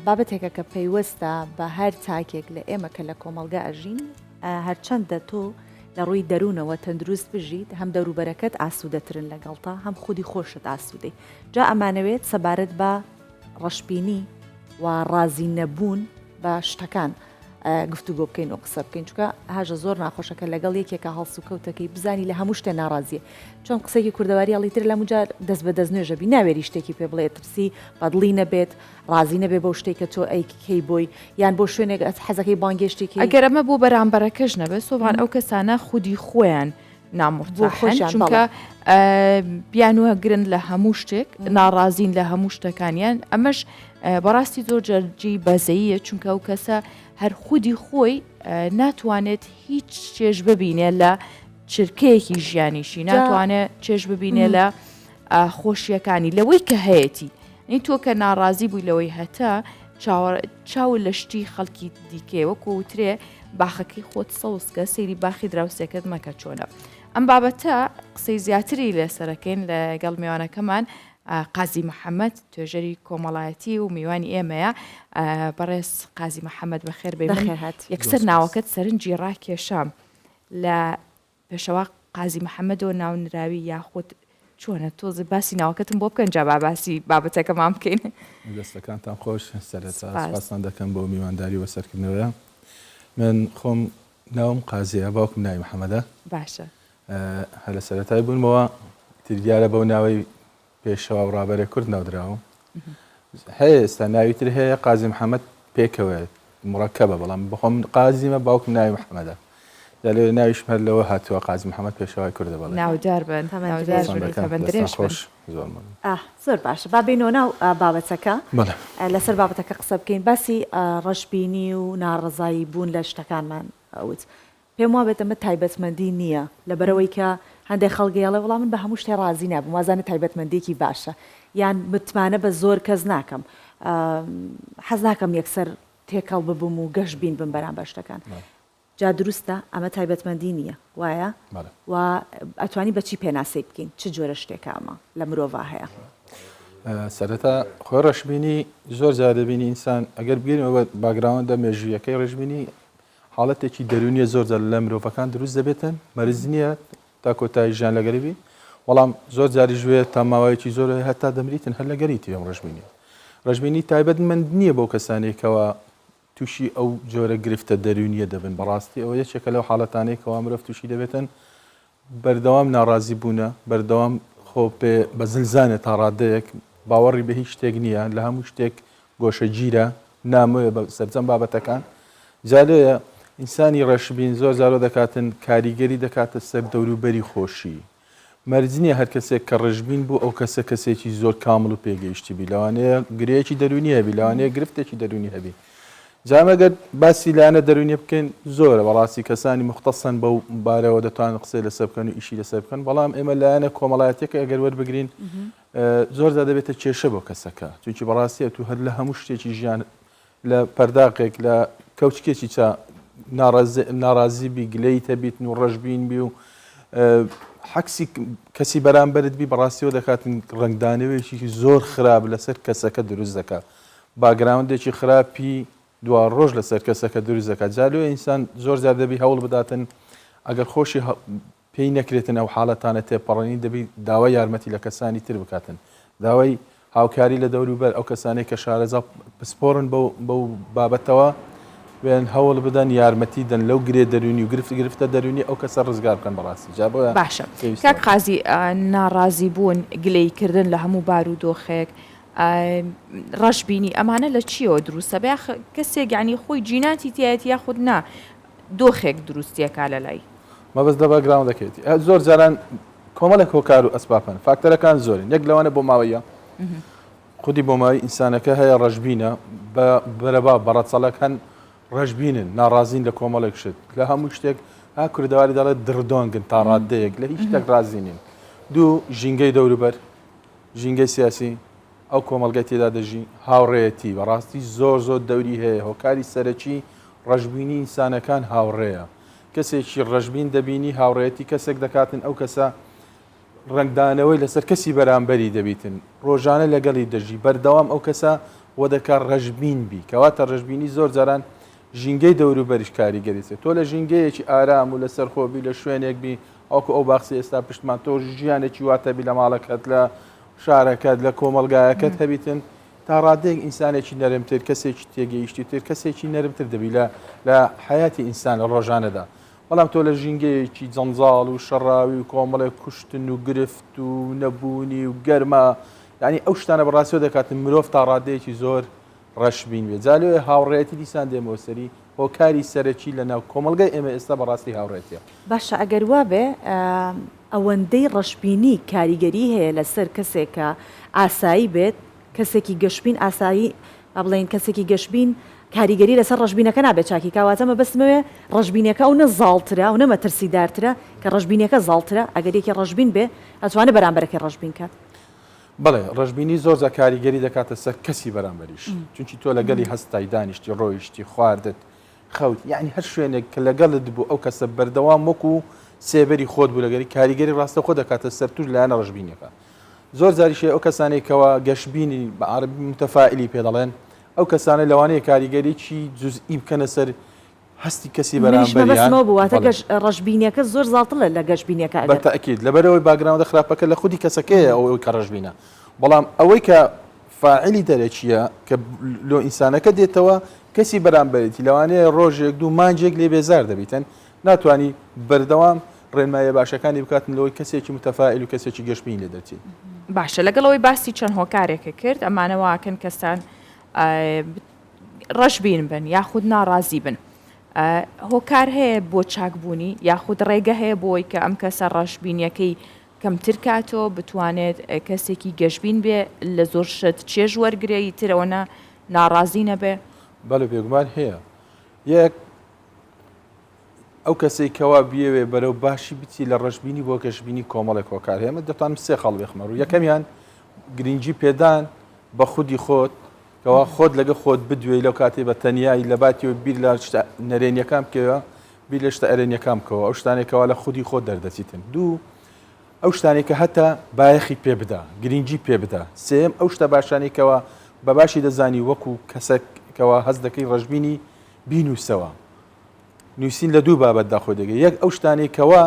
بابەتێکە کە پەیوەستە بە هەر تاکێک لە ئێمە کە لە کۆمەلگا ئەژین هەرچەندە تۆ لە ڕووی دەروونەوە تەندروست بژیت هەم دەوروبەرەکەت ئاسوودەترن لەگەڵتا هەم خودی خۆشت ئاسوودەی جا ئەمانەوێت سەبارەت بە ڕەشببینی و ڕازی نەبوون بە شتەکان گفتوگۆ بکەین و قسە بکەین چکە هاژە زۆر ناخۆشەکە لەگەڵ یەکێکە هەڵس و کەوتەکەی بزانی لە هەموو شتێ ناڕازیە چۆن قسەی کوردەواری هەڵیتر لە مجار دەست بە دەست نوێژەبی ناوێری شتێکی پێ بڵێ ترسی بەدڵی نەبێت ڕازی نەبێ بەو شتێک کە تۆ ئەیکەی بۆی یان بۆ شوێنێک حەزەکەی بانگێشتێکی ئەگەر ئەمە بۆ بەرامبەرەکەش نەبێت سۆڤان ئەو کەسانە خودی خۆیان نامۆرتاحن چونکە بیانوە گرن لە هەموو شتێک ناڕازین لە هەموو شتەکانیان ئەمەش بەڕاستی زۆر جەرجی بەزەیە چونکە ئەو کەسە هەر خودی خۆی ناتوانێت هیچ چێژ ببینێ لە چرکەیەکی ژیانیشی، ناتوانێت چێژ ببینێ لە خۆشیەکانی لەوەی کە هەیەی. نی تۆ کە ناڕازی بووی لەوەی هەتا چاو لە شتی خەڵکی دیکێ وەکو وترێ باخەکەی خۆت سەوسکە سەیری باخی دراوسێکت مەکە چۆنە. ئەم بابەتە قسەی زیاتری لەسەرەکەین لەگەڵ میوانەکەمان قازی محەممەد توێژەری کۆمەڵایەتی و میوانی ئێمەیە. بەڕێز قازی محەممەد بەخێر بێ یەکسەر ناوەکەت سەرنجی ڕاکێشام لە پێشەوە قازی محەممەدەوە ناونراوی یاخود چۆنە تۆزە باسی ناوەکەتم بۆ بکەن جا باسی بابەتەکەمان بکەین. دەستەکانتان خۆش سەرپاسان دەکەم بۆ میوانداری وەسەرکردنەوە. من خۆم ناوم قازیە، باوکم ناوی محەممەدە. باشە هە لە سەرەتای بوونمەوە دیارە بەو ناوەی پێشەوە و ڕابەرە کورد ناودراوە. هەیە ئێستا ناویتر هەیە قازی محەممەد پێکەوە مڕەکەبە، بەڵام بخۆم قازیمە، باوکم ناوی محەممەدە. لێ ناویش هەر لەوە هاتووە قازی محەممەد پێشەوای کوردە بڵێ. ناودار بن خۆش زۆر باشە. با بینەوە ناو بابەتەکە لەسەر بابەتەکە قسە بکەین. باسی ڕەشببینی و ناڕزایی بوون لە شتەکانمان ئەوت پێم وا بێت ئەمە تایبەتمەندی نییە، لەبەرەوەی کە هەندێک خەڵگەیەڵێ وەڵام من بە هەموو شتێ ڕازی نابم، وازانە تایبەتمەندێکی باشە، یان متمانە بە زۆر کەس ناکەم، حەز ناکەم یەکسەر تێکەڵ ببووم و گەشت بین بم بەرامبەر شتەکان. جا دروستە ئەمە تایبەتمەندی نییە، وایە؟ و ئەتوانی بەچی پێناسەی بکەین، چ جۆرە شتێکە ئەمە لە مرۆڤ هەیە؟ سەرەتا خۆی ڕەشببینی زۆر جار دەبینی ئینسان ئەگەر بگەینەوە باگراوەندە مێژوویەکەی ڕێژبینی حاڵەتێکی دەرونیە زۆر جار لە مرۆڤەکان دروست دەبێتن، مەرز نییە تا کۆتایی ژیان لەگەریبی، بەڵام زۆر جاری ژوێ تا ماوەیەکی زۆر هەتا دەمریتن هەر لەگەریتی ئەم ڕەشببینی. ڕەشببینی تایبەتمەند نییە بۆ کەسانێکەوە تووشی ئەو جۆرە گرفتە دەرونیە دەبن. بەڕاستی ئەوە یەکێکە لەو حاڵەتانەیەکەوە مرۆڤ تووشی دەبێتن بەردەوام ناڕازی بوونە، بەردەوام خۆ پێ بە زلزانێ تا ڕادەیەک باوەڕی بە هیچ شتێک نییە، لە هەموو شتێک گۆشەگیرە نامۆیە بە سەرجەم بابەتەکان. جالەیە ئینسانی ڕەشببین زۆر زارۆ دەکاتن کاریگەری دەکاتە سەر دەوروبەری خۆشی. مەرجنیە هەر کەسێک کە ڕەشببین بوو ئەو کەسە کەسێکی زۆر کامل و پێگەیشتی بی، لەوانەیە گرەیەکی دەرونی هەبی، لەوانەیە گرفتێکی دەرونی هەبی. جامەگەر باسی لاەنە دەرونیە بکەین زۆرە، بەڕاستی کەسانی مختصن بەو بارەوە دەتوانن قسەی لەسەر بکەن و ئیشی لەسەر بکەن، بەڵام ئێمە لایەنە کۆمەڵایەتێکە ئەگەر وەربگرین زۆر زیاد دەبێتە کێشە بۆ کەسەکە، چونکی بەڕاستیە تو هەر لە هەموو شتێکی ژیان لە پەرداقێک لە کەوچکێکی چا ناڕازی بی گلەی تەبیت و ڕەشببین بی و حەکسی کەسی بەرامبەرت بی بەڕاستیەوە دەکاتن ڕنگدانەوەیەکی زۆر خراپ لەسەر کەسەکە دروست دەکات، باگراوندێکی خراپی دوار ڕۆژ لەسەر کەسەکە دروست دەکات. جالوێ ئینسان زۆر زیاد دەبی هەوڵ بداتن ئەگەر خۆشی پێی نەکرێتن ئەو حاڵەتانە تێپەڕێنی دەبی داوای یارمەتی لە کەسانی تر بکاتن، داوای هاوکاری لە دەوروبەر ئەو کەسانێک کە شارەزا پسپۆرن بەو بابەتەوە وێن هەوڵ بدەن یارمەتی دەن لەو گرێ دەرونی و گرفتە دەرونی ئەو کەسە ڕزگار بکەن. بەڕاستی جا بۆیە باشە کاک قازی ناڕازی بوون گلەیکردن لە هەموو بار و دۆخێک ڕەشببینی ئەمانە لە چیەوە دروستە؟ بە کەسێک یعنی خۆی جیناتی تایەتی یاخود نا دۆخێک دروستیەکە لە لای مەبەست دە باگراوند دەکەێتی زۆر جاران کۆمەڵێک هۆکار و ئەسبابن فاکتەرەکان زۆرن. یەک لەوانە بۆ ماوەیە خودی بۆ ماوەی ئینسانەکە هەیە ڕەشببینە بەرەبا بەڕەچەڵک هەن ڕەشببینن ناڕازین لە کۆمەڵێک شت لە هەموو شتێک ها کوردەواری دەڵێت دڕدۆنگن تا ڕادەیەک لە هیچ شتێک ڕازی نین. دوو ژینگەی دەوروبەر ژینگەی سیاسی ئەو کۆمەلگای تێدا دەژی هاوڕێیەتی بەڕاستی زۆر زۆر دەوری هەیە. هۆکاری سەرەکی ڕەشببینی ئینسانەکان هاوڕێیە. کەسێکی ڕەشببین دەبینی هاوڕێتی کەسێک دەکاتن ئەو کەسە ڕنگدانەوەی لەسەر کەسی بەرامبەری دەبیتن ڕۆژانە لەگەڵی دەژی بەردەوام ئەو کەسە وە دەکات ڕەشببین بی کەواتە ڕەشببینی زۆر جاران ژینگەی دەوروبەریش کاریگەریسێت. تۆ لە ژینگەیەکی ئارام و لەسەر خۆبی لە شوێنێک بی ئەوکە ئەو باخسی ئێستا پشتمان تۆ ژیانێکی واتەبی لە ماڵەکەت لە شارەکەت لە کۆمەلگایەکەت هەبیتن تا ڕادێک ئینسانێکی نەرمتر کەسێکی تێگەیشتی تر کەسێکی نەرمتر دەبی لە حیاتی ئینسان لە ڕۆژانەدا. بەڵام تۆ لە ژینگەیەکی جەنجاڵ و شەڕاوی و کۆمەڵێک کوشتن و گرفت و نەبوونی و گەرما یعنی ئەو شتانە بەڕاستیەوە دەکاتن مرۆڤ تا ڕادەیەکی زۆر ڕەشببین بێت. جالێ هاوڕێتی دیسان دێمەوە سەری هۆکاری سەرەکی لە ناو کۆمەلگای ئێمە ئێستا بەڕاستی هاوڕێتیە. باشە ئەگەر وا بێ ئەوەندەی ڕەشببینی کاریگەری هەیە لەسەر کەسێکە ئاسایی بێت کەسێکی گەشتبین ئاسایی بڵێن کەسێکی گەشتبین کاریگەری لەسەر ڕژبینەکە نابێت چاکی کاواتەمە بەسمەوێ ڕژبینەکە ئەو نە زاڵترە و نەمە ترسیدارترە کە ڕژبینەکە زاڵترە ئەگەرێکی ڕژبین بێ ئەتوانێت بەرامبەرەکەی ڕژبین کات. بڵێ ڕژبینی زۆر کاریگەری دەکاتە سەر کەسی بەرامبەریش چونکی تۆ لەگەلی هەستای دانیشتی ڕۆیشتی خواردت خەوت یعنی هەر شوێنێک کە لەگەڵت بوو ئەو کەسە بەردەوام وەکو سێبەری خۆت بوو لەگەری کاریگەری ڕاستە خۆ دەکاتە سەر توش لایەنە ڕژبینەکە. زۆر جاریشێ ئەو کەسانێکەوە گەشتبینی بە عەرەبی متەفائیلی پێ دەڵێن ئەو کەسانە لەوانەیە کاریگەری چی جوزئی بکەنە سەر هەستی کەسی بەرامبەریان بواتە ڕژبینیەکە زۆر زاڵترە لە گەشتبینیەکە بەتەئکید لەبەرەوەی باگراوندە خراپەکە لە خودی کەسەکەیە ئەوەی کە ڕژبینە بەڵام ئەوەی کە فاعلی دەرەچیە کە لۆ ئینسانەکە دێتەوە کەسی بەرامبەرێتی لەوانەیە ڕۆژێک دوو مانجێک لێ بێزار دەبیتن ناتوانانی بەردەوام ڕێنمایە باشەکانی بکاتن لەوەی کەسێکی متەفائیل و کەسێکی گەشتبین لێ دەرچێت. باشە لەگەڵەوەی باسی چەند هۆکارێکە کرد ئەمانەوەکەن کەسان ڕەشبین بن یاخود ناڕازی بن. هۆکار هەیە بۆ چاکبوونی یاخود ڕێگە هەیە بۆی کە ئەم کەسە ڕەشبینیەکەی کەمتر کاتۆ بتوانێت کەسێکی گەشتبین بێ لە زۆر شت چێژ وەرگرەی ترەوەنە ناڕازی نەبێ؟ بەڵێ بێگومان هەیە یەک ئەو کەسێکەوە بیەوێ بەرەو باشی بچی لە ڕەشبینی بۆ گەشتبینی کۆمەڵێک هۆکار هەیە دەتوانم سێ خەڵ بێخمەڕ و یەکەمیان گرنگی پێدان بە خودی خۆت کەوا خۆت لەگە خۆت بدوێ لەو کاتێ بە تەنیایی لە باتیەوە بیر لە نەرێنیەکان بکەوە بیر لە شتە ئەرێنیەکان بکەوە ئەو شتانێکەوە لە خودی خۆت دەردەچیتن. دوو ئەو شتانێکە هەتا بایەخی پێ بدە گرنگی پێ بدە. سێم ئەو شتە باشانێکەوە بە باشی دەزانی وەکو کەسێکەوە هەست دەکەی ڕەشبینی بینوسەوە نووسین لە دوو بابەتدا خۆ دەگەی یەک ئەو شتانێکەوە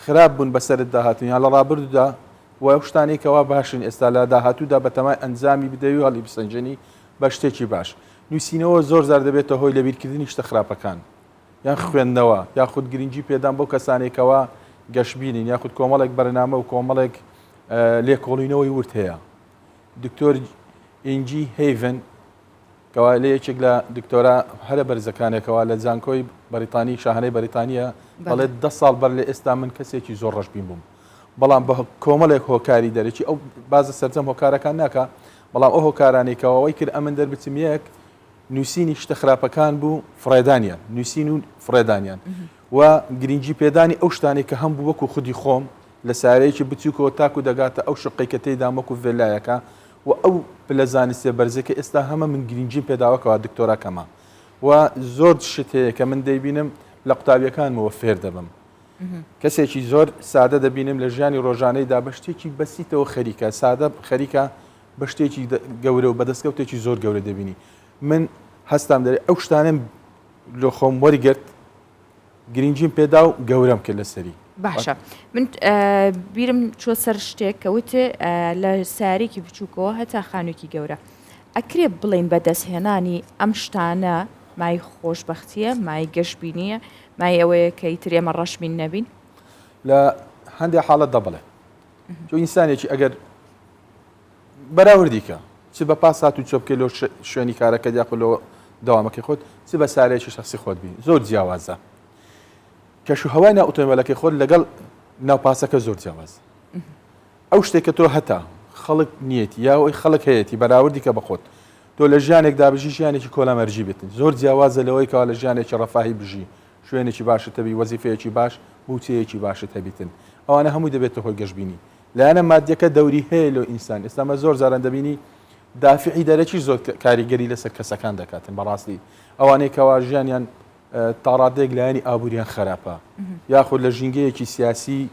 خراپ بوون بەسەرت داهاتن یان لە ڕابردوودا و ئەو شتانێکەوە باشن ئێستا لە داهاتوودا بەتەمای ئەنجامی بدەوی و هەڵی بسەنجێنی بە شتێکی باش. نووسینەوە زۆر زار دەبێتە هۆی لەبیرکردنی شتە خراپەکان یان خوێندنەوە یاخود گرنگی پێدان بۆ کەسانێکەوە گەشتبینین یاخود کۆمەڵێک بەرنامە و کۆمەڵێک لێکۆڵینەوەی ورد هەیە. دکتۆر ئینجی هیڤن کەوا لە یەکێک لە دکتۆرە هەرە بەرزەکانێکەوە لە جانکۆی بەریتانی شاهانەی بەریتانیا بەڵێت 10 ساڵ بەر لە ئێستا من کەسێکی زۆر ڕەشبین بووم بەڵام بە کۆمەڵێک هۆکاری دەرەکی ئەو بازە سەرجەم هۆکارەکان ناکە بەڵام ئەو هۆکارانێکەوەی کرد ئەمن دەربچم یەک نووسینی شتە خراپەکان بوو فڕێدانیان نووسین و فڕێدانیان و گرنگی پێدانی ئەو شتانێک کە هەم بوو وەکو خودی خۆم لە سارەیەکی بچووکەوە تاکو دەگاتە ئەو شقی کە تێیدا وەکو ڤێلایەکە و ئەو پلە زانستێ بەرزەکە ئێستا هەمە من گرنگی پێداوەکەوە دکتۆراکەمە و زۆر شت هەیە کە من دەیبینم لە قوتابیەکانمەوە فێر دەبم. کەسێکی زۆر سادە دەبینم لە ژیانی ڕۆژانەیدا بە شتێکی بەسیتەوە خەریکە سادە خەریکە بە شتێکی گەورە و بەدەستکەوتێکی زۆر گەورە دەبینی. من هەستام دەرێ ئەو شتانم لە خۆم وەرگرت گرنگیم پێدا و گەورەم کرد لەسەری. باشە من بیرم چۆ سەر شتێک کەوتێ لە سارێکی بچووکەوە هەتا خانوویکی گەورە ئەکرێ بڵین بەدەستهێنانی ئەم شتانە مای خۆشببختیە مای گەشتبینیە مای ئەوەیە کە ئیتر ئێمە ڕەشبین نەبین لە هەندێک حاڵەت دەبڵێ چۆ ئینسانێکی ئەگەر بەراوردیکە چ بە پاس هات و چۆ بکەی لەو شوێنی کارەکە دیاخلەوە داوامەکەی خۆت چ بە سارەیەکی شخصی خۆت بین زۆر جیاوازە کەش و هەوای ناو ئۆتۆمۆبیلەکەی خۆت لەگەڵ ناوپاسەکە زۆر جیاواز ئەو شتێک کە تۆ هەتا خەڵک نیەتی یا ئەوی خەڵک هەیەی بەراوردی کە بەخۆت تۆ لە ژیانێکدا بژی ژیانێکی کۆلەمەرجی بێتن زۆر جیاوازە لەوەی کەوا لە ژیانێکی ڕەفاهی بژی شوێنێکی باشت هەبی وەزیفەیەکی باش بوتەیەکی باشت هەبیتن ئەوانە هەمووی دەبێتە هۆی گەشتبینی لایەنە مادیەکە دەوری هەیە لۆ ئینسان ئێستامە زۆر زاران دەبینی دافعی دەرەکی زۆر کاریگەری لەسەر کەسەکان دەکاتن بەڕاستی ئەوانەی کەوا ژیانیان تاڕادێک لایەنی ئابووریان خراپە یاخود لە ژینگەیەکی سیاسی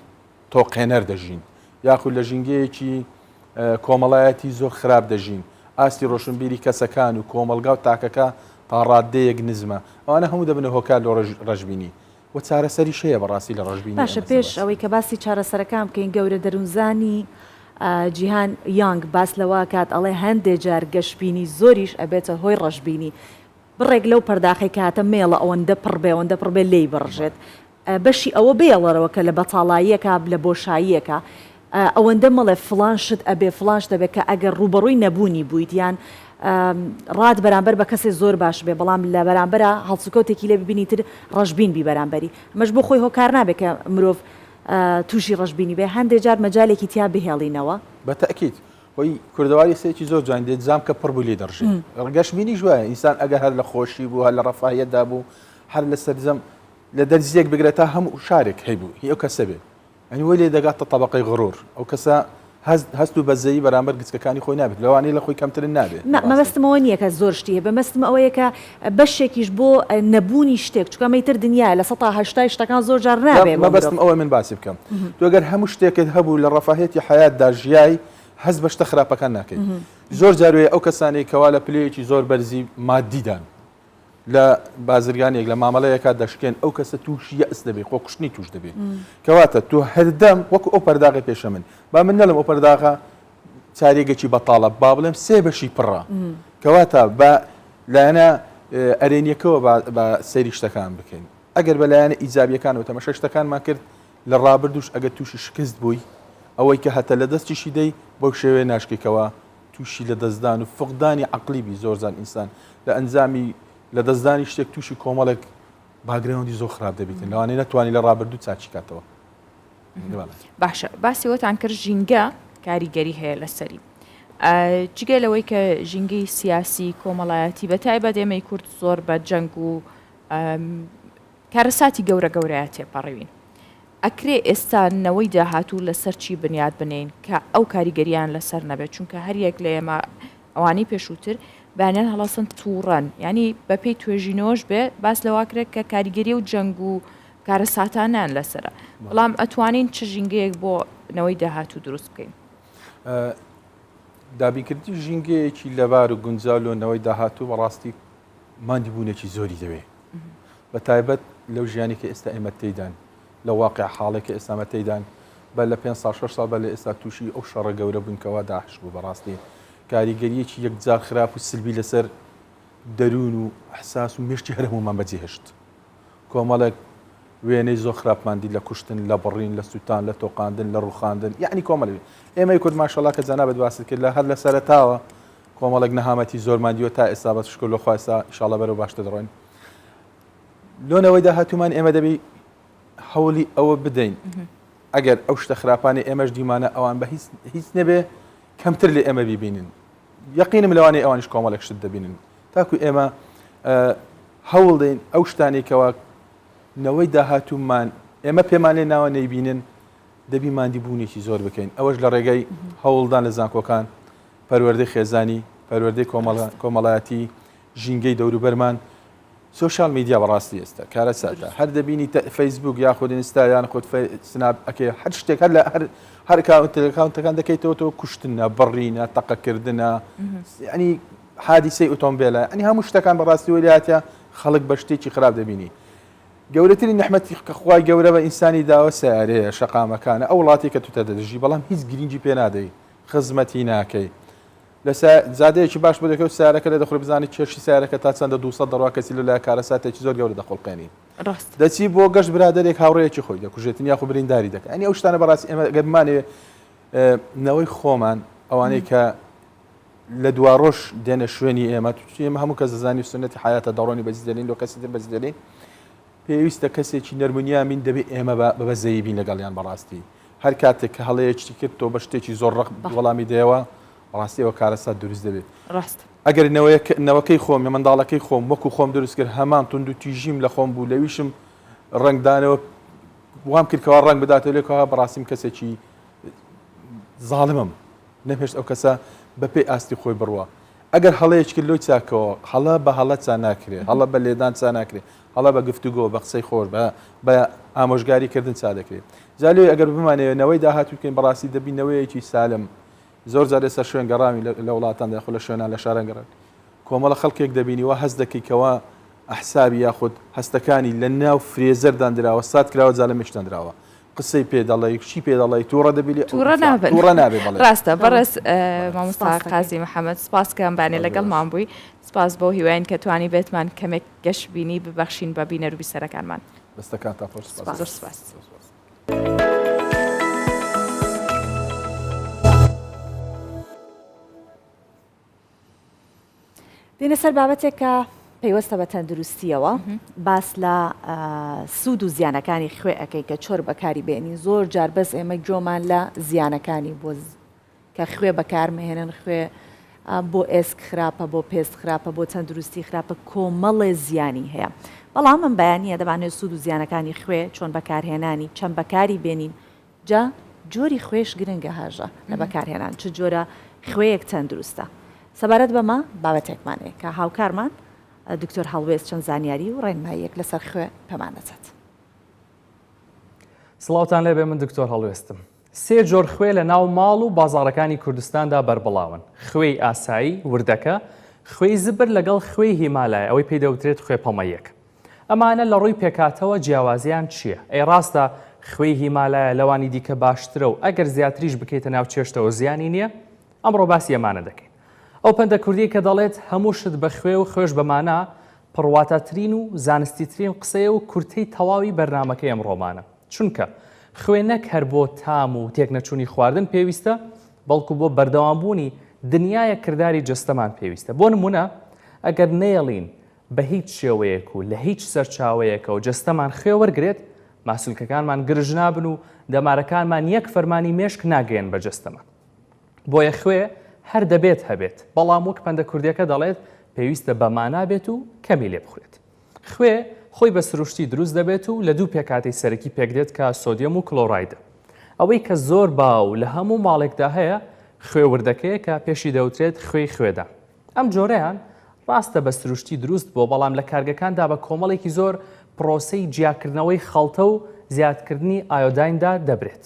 تۆقێنەر دەژین یاخود لە ژینگەیەکی کۆمەڵایەتی زۆر خراپ دەژین ئاستی ڕۆشنبیری کەسەکان و کۆمەلگا و تاکەکە تاڕادەیەک نزمە ئەوانە هەموو دەبنە هۆکار لە ڕەشبینی و چارەسەری شەیە بەڕاستی لە ڕەشبینی باشە پێش ئەوەی کە باسی چارەسەرەکان بکەین گەورە دەروونزانی جیهان یانگ باس لەوە کات ئەڵێ هەندێک جار گەشتبینی زۆریش ئەبێتە هۆی ڕەشبینی بڕێک لەو پەرداخی کاتە مێڵە ئەوەندە پڕبێ ئەوەندە پڕبێ لێی بڕژێت بەشی ئەوە بێڵەرەوە کە لە بەتاڵاییەکە لە بۆشاییەکە ئەوەندە مەڵێ فلان شت ئەبێ فلانش دەبێت کە ئەگەر ڕوبەڕووی نەبوونی بوویت یان ڕاد بەرامبەر بە کەسێک زۆر باش بێ بەڵام لە بەرامبەرە هەڵسوکەوتێکی لێ ببینی تر ڕەشبین بی بەرامبەری ئەمەش بۆ خۆی هۆکار نابێت کە مرۆڤ تووشی ڕەشبینی بێ هەندێک جار مەجالێکی تیا بهێڵینەوە بەتەکیید خۆی کوردەواری سێکی زۆر جوان دێت جام کە پڕ بوو لێ دەڕژێ ڕگەشبینی ژوایە ئینسان ئەگە هەر لە خۆشی بوو هەر لە ڕەفاهەتدا بوو هەر لە سەرجەم لە دەرزیەک بگرێتە هەموو شارێک هەیبوو هی ئەو کەسە بێت ئەنی وەی لێ دەگاتە تەبەقەی غڕۆر ئەو کەسە هەست و بەزەیی بەرامبەر گچکەکانی خۆی نابێت لەوانەیە لە خۆی کەمترن نابێت مەبەستمەوە نییە کە زۆر شتیە بەمەستم ئەوەیە کە بەشێکیش بۆ نەبوونی شتێک چکە مەیتر دنیا لە 180 شتەکان زۆر جار نابێت مەبەستم ئەوە من باسی بکەم تو ئەگەر هەموو شتێکت هەبوو لە ڕەفاهەتی حیاتدا ژیای هەز بە شتە خراپەکان ناکەیت زۆر جاروێ ئەو کەسانی کەوا لە پلەیەکی زۆر بەرزی مادیدان لە بازرگانێک لە مامەڵەیەکە دەشکێن ئەو کەسە تووشی یەس دەبێت خۆ کوشتنی توش دەبێت کەواتە تو هەردەم وەکو ئەو پەرداغی پێشە من با من نەڵم ئەو پەرداغە چارێگەکی بەتاڵە با بڵێم سێ بەشی پڕە کەواتە بە لایەنە ئەرێنیەکەوە بە سەیری شتەکان بکەین ئەگەر بە لایەنە ئیجابیەکانەوە تەمەشە شتەکانمان کرد لە ڕابردوش ئەگەر تووشی شکست بووی ئەوەی کە هەتە لە دەستیشی دەی بەو شێوەیە ناشکێکەوە تووشی لە دەستدان و فقدانی عەقلیبی زۆرجان ئینسان لە ئەنجامی لە دەستدانی شتێک تووشی کۆمەڵێک باگراوندی زۆر خراپ دەبێتن لەوانەیە نەتوانی لە ڕابردوو چاچی کاتەوە باشە باسی وەتان کرد ژینگە کاریگەری هەیە لەسەری جگە لەوەی کە ژینگەی سیاسی کۆمەڵایەتی بە تایبەت ئێمەی کورد زۆر بە جەنگ و کارەساتی گەورە گەورەیە تێپەڕێوین ئەکرێ ئێستانەوەی داهاتوو لەسەر چی بنیاد بنین کە ئەو کاریگەریان لەسەر نەبێت چونکە هەریەک لە ئێمە ئەوانەی پێشووتر بەیان هەڵاسن تووڕەن ینی بەپێی توێژینەوەش بێ باس لەواکرێت کە کاریگەری و جەنگ و کارەساتانیان لەسرە بەڵام ئەتوانین چ ژینگەیەک بۆ نەوەی داهاتوو دروست بکەین دابینکردی ژینگەیەکی لەبار و گونجاو لەوەی داهاتوو بەڕاستی مادی بوونێکی زۆری دەوێت بە تایبەت لەو ژیانی کە ئێستا ئێمە تێدان لە واقع حاڵێکە ئێستامە تێدان بە لە 5 سال 6 سال بە لە ئێستا تووشی ئەو شەڕە گەورە بوونکەوە داعش بوو بەڕاستی کاریگەریەکی یەکجار خراپ و سلبی لەسەر دەروون و ئەحساس و مێشتی هەرمومان بەجێهێشت کۆمەڵێک وێنەی زۆر خراپماندی لە کوشتن لە بڕین لە سووتان لە تۆقااندن لە ڕوخاندن یعنی کۆمەڵی ئێمەی کورد ماشەڵا کە جەنابەت باست کرد لە هەر لە سەرەتاوە کۆمەڵێک نەهامەتی زۆرماندیوە تا ئێستا بە شکل لە خواستا ئینشاڵڵا بەرەو باشتر دەڕۆین لۆنەوەی داهاتوومان ئێمە دەبی هەوڵی ئەوە بدەین ئەگەر ئەو شتە خراپانی ئێمەش دیمانە ئەوان بە هیچ نەبێ کەمتر لێ ئێمە بیبینن یەقینم لەوانەیە ئەوانش کۆمەڵێک شت دەبینن تاکو ئێمە هەوڵ دەین ئەو شتانێکەوە نەوەی داهاتوومان ئێمە پێمان لێ ناوە نەیبینن دەبی مادی بوونێکی زۆر بکەین ئەوەش لە ڕێگەی هەوڵدان لە زانکۆکان پەروەردەی خێزانی پەروەردەی کۆمەڵایەتی ژینگەی دەوروبەرمان سوشال میدیا بەڕاستی ئێستا کارە سادە هەر دەبینی فەیسبوک یاخود ئینستا یان خۆت سناب ئەکێ هەر شتێک هەر کاونتەکان دەکەیتەوە تۆ کوشتنە بڕینە تەقەکردنە ینی حادیسەی ئۆتۆمبیلە ئەنی هەموو شتەکان بەڕاستی وەلایەتە خەڵک بە شتێکی خراپ دەبینی گەورەترین نەحمەتی خوای گەورە بە ئینسانی داوە سیارەیە شەقامەکانە ئەو وڵاتی کە تو تەدەژی بەڵام هیچ گرنگی پێ نادەی خزمەتی ناکەی لە زادەیەکی باش بۆ دەکەوت سیارەکە لە دەخۆی بزانانی چێشی سیارەکە تا چەندە 200 دەڕوا کەسی لە کارە ساتێکی زۆر گەورە دەخۆڵقێنی دەچی بۆ گەشت برادێک هاوڕەیەکی خۆی دەکوژێتن یاخو برینداری دەکەن ئەنی ئەو شتانە بەڕاستی ئێمە گەرمانێ نەوەی خۆمان ئەوانەی کە لە دوا ڕۆژ دێنە شوێنی ئێمە ئێمە هەموو کەس دەزانی سنەتی حیاتە دەڕۆنی بەزی دەلین لۆ کەسی در بەزی دەلین پێویستە کەسێکی نەرمونیامین دەبێت ئێمە بەبەزەیی بین لەگەڵیان بەڕاستی هەر کاتێک کە هەڵەیەکی کرد تۆ بە شتێکی زۆر ڕق وەڵامی دێەوە ڕاستیەوە کارەسات دروست دەبێت ئەگەر نەوەکەی خۆم یا منداڵەکەی خۆم وەکو خۆم دروست کرد هەمان تونند و تیژیم لە خۆم بوو لەویشم ڕنگدانەوە وام کردکەوە ڕنگ بداتە لێکەوە بەڕاستیم کەسێکی زاڵمم نەپێشت ئەو کەسە بەپێی ئاستی خۆی بڕوە ئەگەر هەڵەیەک کرد لۆی چاکەوە هەڵە بە هەڵە چا ناکرێت هەڵە بە لێدان چا ناکرێت هەڵە بە گفتوگۆ بە قسەی خۆش بە ئامۆژگاریکردن چا دەکرێت جالۆی ئەگەر بمانەوەی داهاتوو بکەین بەڕاستی دەبینەوەیەکی سالم زۆر جار ئێستا شوێن گەڕامی لە وڵاتان داخۆ لە شوێنان لە شاران گەڕن کۆمەڵە خەڵکێک دەبینیوە هەست دەکەیتەوە ئەحسابی یاخود هەستەکانی لە ناو فرێزەردان درراوە سات کراوە جا لە مشتان درراوە قسەی پێ دەڵی چی پێ دەڵی تووڕە دەبیێت تووڕە نابێت ڕاستە بەڕێز مامۆستا قازی محەممەد سپاسکەم بانێ لەگەڵمان بووی سپاس بۆ هیواین کە توانی بێتمان کەمێک گەشت بینی ببەخشین بە بینەر و بیسەرەکانمان دەستەکان تا خۆش سپاس. دێنە سەر بابەتێک کە پەیوەستە بە تەندروستیەوە باس لە سوود و زیانەکانی خوێ ئەەکەی کە چۆر بەکاری بێنی زۆر جار بەس ئێمە گۆمان لە زیانەکانی بۆ کە خوێ بەکارمەهێنن خوێ بۆ ئێسک خراپە بۆ پێست خراپە بۆ تەندروستی خراپە کۆمەڵێ زیانی هەیە بەڵام من بەیانە دەبانێت سوود و زیانەکانی خوێ چۆن بەکارهێنانی چەند بەکاری بێنین جا جۆری خوێش گرنگە هاژە لە بەکارهێنان چ جۆرە خوێیەک تەندروستە سەبارەت بەمە بابەتێکمانەیە کە هاوکارمان دکتۆر هەڵوێست چەند زانیاری و ڕێنماییەک لەسەر خوێ پەمانەچێت. سڵاوتان لێبێ من دکتۆر هەڵوێستم. سێ جۆر خوێ لە ناو ماڵ و بازاڕەکانی کوردستاندا بەربڵاون. خوێی ئاسایی وردەکە، خوێی زبر لەگەڵ خوێی هیمالای ئەوەی پێی دەوترێت خوێ پەمەیەک. ئەمانە لە ڕووی پێکاتەوە جیاوازیان چییە؟ ئەی ڕاستە خوێی هیمالایە لەوانی دیکە باشترە و ئەگەر زیاتریش بکەیتە ناو چێشتەوە زیانی نییە؟ ئەمڕۆ باسی ئەمانە دەکەین. ئەو پەندە کوردی کە دەڵێت هەموو شت بە خوێ و خوێش بەمانە پڕواتەترین و زانستیترین قسەیە و کورتەی تەواوی بەرنامەکەی ئەمڕۆمانە. چونکە خوێ نەک هەر بۆ تام و تێکنەچوونی خواردن پێویستە بەڵکو بۆ بەردەوامبوونی دنیایە کردداری جستەمان پێویستە. بۆ نمونە ئەگەر نێڵین بە هیچ شێوەیەک و لە هیچ سەرچاوەیەکە و جستەمان خوێ وەرگێت ماسوولکەکانمان گرژ نابن و دەمارەکانمان یەک فەرمانی مێشک ناگەێن بە جستەمان. بۆیە خوێ هەر دەبێت هەبێت بەڵام وەک پەندە کوردیەکە دەڵێت پێویستە بەمانا بێت و کەمی لێ بخورێت. خوێ خۆی بە سروشتی دروست دەبێت و لە دوو پێکاتی سەرەکی پێکدێت کە سۆدیۆم و کلۆرایدە. ئەوەی کە زۆر باو لە هەموو ماڵێکدا هەیە خوێ وردەکەیە کە پێشی دەوترێت خوێی خوێدا. ئەم جۆرەیان ڕاستە بە سروشتی دروست بۆ بەڵام لە کارگەکاندا بە کۆمەڵێکی زۆر پرۆسەی جیاکردنەوەی خەڵتە و زیادکردنی ئایۆدایندا دەبرێت.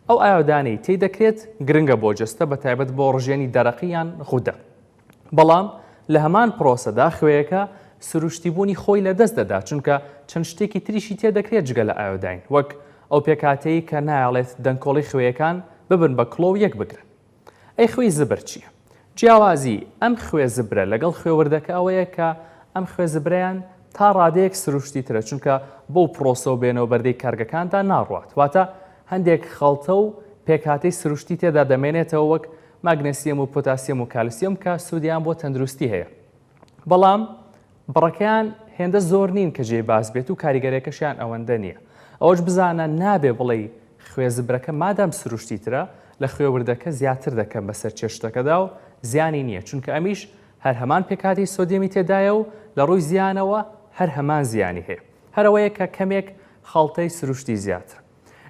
ئەو ئایۆدانەی تێی دەکرێت گرنگە بۆ جستە بە تایبەت بۆ ڕژێنی دەرەقییان غودە. بەڵام لە هەمان پرۆسەدا خوێیەکە سروشتیبوونی خۆی لە دەست دەدا چونکە چەند شتێکی تریشی تێدەکرێت جگە لە ئایۆداین وەک ئەو پێکاتەی کە نایڵێت دەنگکۆڵی خوێیەکان ببن بە کڵۆ و یەک بگرن. ئەی خوێی زبر چییە؟ جیاوازی ئەم خوێ زبرە لەگەڵ خوێوردەکە ئەوەیە کە ئەم خوێ زبرەیان تا ڕادەیەک سروشتی ترە چونکە بۆ پرۆسە و بێنەوە بەردەی کارگەکاندا ناڕوات واتە هەندێک خەڵتە و پێکاتەی سروشتی تێدا دەمێنێتەوە وەک ماگنسیەم و پۆتاسیەم و کالسیۆم کە سوودیان بۆ تەندروستی هەیە. بەڵام بڕەکەیان هێندە زۆر نین کە جێی باز بێت و کاریگەرێکەشیان ئەوەندە نییە. ئەوەش بزانە نابێ بڵێ خوێ زبرەکە مادام سروشتی ترە لە خوێوردەکە زیاتر دەکەم بەسەر چێشتەکەدا و زیانی نییە چونکە ئەمیش هەر هەمان پێکاتی سۆدیەمی تێدایە و لە ڕووی زیانەوە هەر هەمان زیانی هەیە. هەرەوەیە کە کەمێک خەڵتەی سروشتی زیاتر.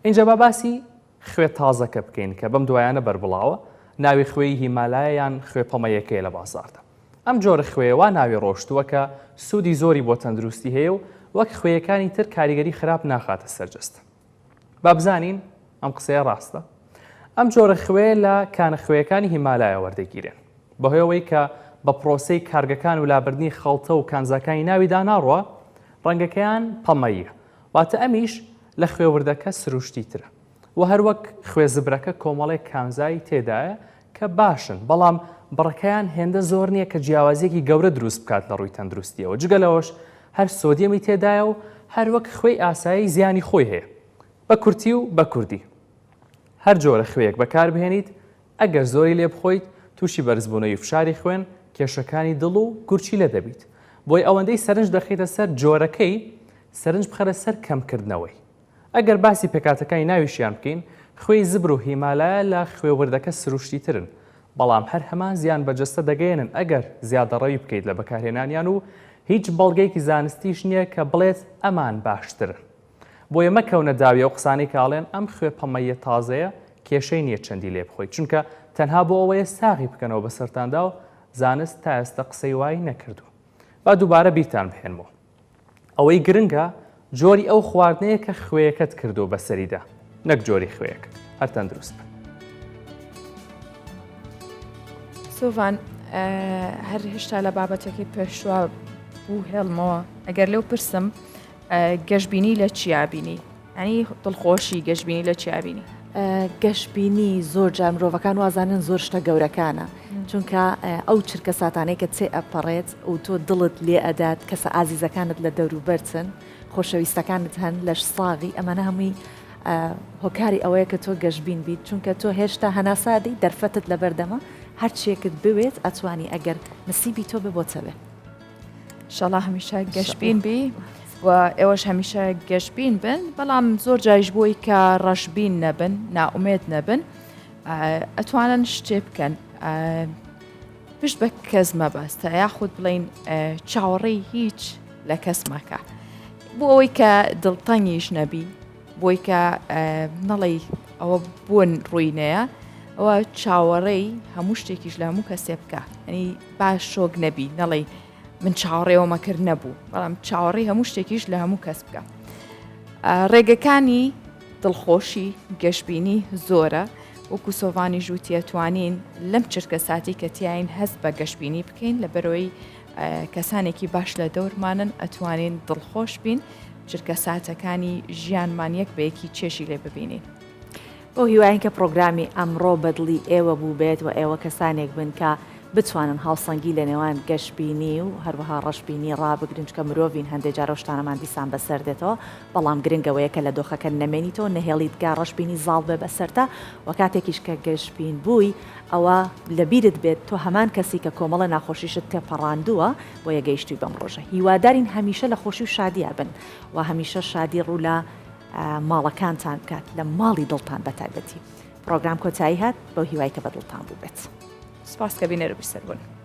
اینجا با باسی خوێ تازەکە بکەین کە بەم دوایانە بەربڵاوە ناوی خوێی هیمالایەیان خوێ پەمەیەکەیە لە بازاردا. ئەم جۆرە خوێوە ناوی ڕۆشتووە کە سوودی زۆری بۆ تەندروستی هەیە و وەک خوێیەکانی تر کاریگەری خراپ ناخاتە سەرجەست. با بزانین ئەم قسەیە ڕاستە. ئەم جۆرە خوێ لە کانە خوێیەکانی هیمالایە وەردەگیرێن بەهۆیەوەی کە بە پرۆسەی کارگەکان و لابردنی خەڵتە و کانزەکانی ناویدا ناڕوە ڕەنگەکەیان پەمەیە واتە ئەمیش لە خوێوردەکە سروشتی ترە و هەروەک خوێ زبرەکە کۆمەڵێک کانزایی تێدایە کە باشن بەڵام بڕەکەیان هێندە زۆر نییە کە جیاوازیەکی گەورە دروست بکات لە ڕووی تەندروستیەوە جگە لەوەش هەر سۆدیەمی تێدایە و هەروەک خوێی ئاسایی زیانی خۆی هەیە بە کورتی و بە کوردی. هەر جۆرە خوێیەک بەکاربهێنیت ئەگەر زۆری لێ بخۆیت تووشی بەرزبوونەوەی فشاری خوێن کێشەکانی دڵ و گورچی لە دەبیت. بۆی ئەوەندەی سەرنج دەخیتە سەر جۆرەکەی سەرنج بخەرە سەر کەمکردنەوەی. ئەگەر باسی پێکاتەکانی ناویشیان بکەین خوێی زبر و هیمالایە لە خوێوردەکە سروشتی ترن بەڵام هەر هەمان زیان بەجەستە دەگەێنن ئەگەر زیادەڕەوی بکەیت لە بەکارهێنانیان و هیچ بەڵگەیەکی زانستیش نییە کە بڵێت ئەمان باشترن. بۆیە مەکەونە داویە و قسانەی کاڵێن ئەم خوێ پەمەیە تازەیە کێشەی نییە چەندی لێ بخۆیت چونکە تەنها بۆ ئەوەیە ساغی بکەنەوە بە سەرتاندا و زانست تا ئێستا قسەی وای نەکردو. با دووبارە بیرتان بهێنمەوە. ئەوەی گرنگە جۆری ئەو خواردنەیە کە خوێیەکەت کردو بەسەریدا نەک جۆری خوێیەکە هەر تەندروست بن. سۆڤان هەر هێشتا لە بابەتێکی پێشوا بوو هێڵمەوە ئەگەر لەو پرسم گەشتبینی لە چیابینی ینی دڵخۆشی گەشتبینی لە چیابینی گەشتبینی زۆر جا مرۆڤەکان وازانن زۆر شتە گەورەکانە چونکە ئەو چرکە ساتانەی کە چێ ئەپەڕێت و تۆ دڵت لێ ئەدات کەسە ئازیزەکانت لە دەوروبەرچن خۆشەویستەکانت هەن لەش ساغی ئەمەە هەمووی هۆکاری ئەوەیە کە تۆ گەشتبین بیت چونکە تۆ هێشتا هەناسادی دەرفەتت لە بەردەمە هەرچیەکت بوێت ئەتوانی ئەگەر نسیبی تۆ ببۆتەوێ. شەڵا هەمیشە گەشتبین بی و ئێوەش هەمیشە گەشتبین بن بەڵام زۆر جایش بووی کە ڕەشبین نەبن ناومێت نەبن ئەتوانن شتێ بکەن پشت بە کەس مەبەستە یاخود بڵین چاوەڕێی هیچ لە کەس مەکە بۆ ئەوەی کە دڵتەنگیش نەبی بۆی کە نەڵی ئەوە بوون ڕووینەیە ئەوە چاوەڕێی هەموو شتێکیش لە هەموو کەسێ بکە ئەنی باش شۆک نەبی نەڵی من چاوەڕێەوەمەکرد نەبوو بەڵام چاوەڕێی هەموو شتێکیش لە هەموو کەس بکە ڕێگەکانی دڵخۆشی گەشتبینی زۆرە وەکو سۆڤانی ژووتیە توانین لەم چرکە ساتی کە تیاین هەست بە گەشتبینی بکەین لە بەرەوەی کەسانێکی باش لە دەورمانن ئەتوانین دڵخۆش بین چرکە ساتەکانی ژیانمان یەک بەیەکی چێشی لێ ببینین بۆ هیواین کە پرۆگرامی ئەمڕۆ بەدڵی ئێوە بوو بێت و ئێوە کەسانێک بن کە بتوانن هاوسەنگی لە نێوان گەشتبینی و هەروەها ڕەشببینی ڕابگرن کە مرۆڤین هەندێک جارە شتانەمان دیسان بەسەر دێتەوە بەڵام گرنگەوەیە کە لە دۆخەکە نەمێنیتەوە نەهێڵیت گا ڕەشببینی زاڵ بێ بەسەرتا و کاتێکیش کە گەشتبین بووی ئەوە لەبیرت بێت تۆ هەمان کەسی کە کۆمەڵە ناخۆشیشت تێپەڕاندووە بۆ یەگەیشتوی بەم ڕۆژە هیوادارین هەمیشە لە خۆشی و شادیە بن و هەمیشە شادی ڕوو لە ماڵەکانتان بکات لە ماڵی دڵتان بەتایبەتی پرۆگرام کۆتایی هات بۆ هیوای کە بە دڵتان بوو بێت. سپاس کە بینەرە بەسەر بوون.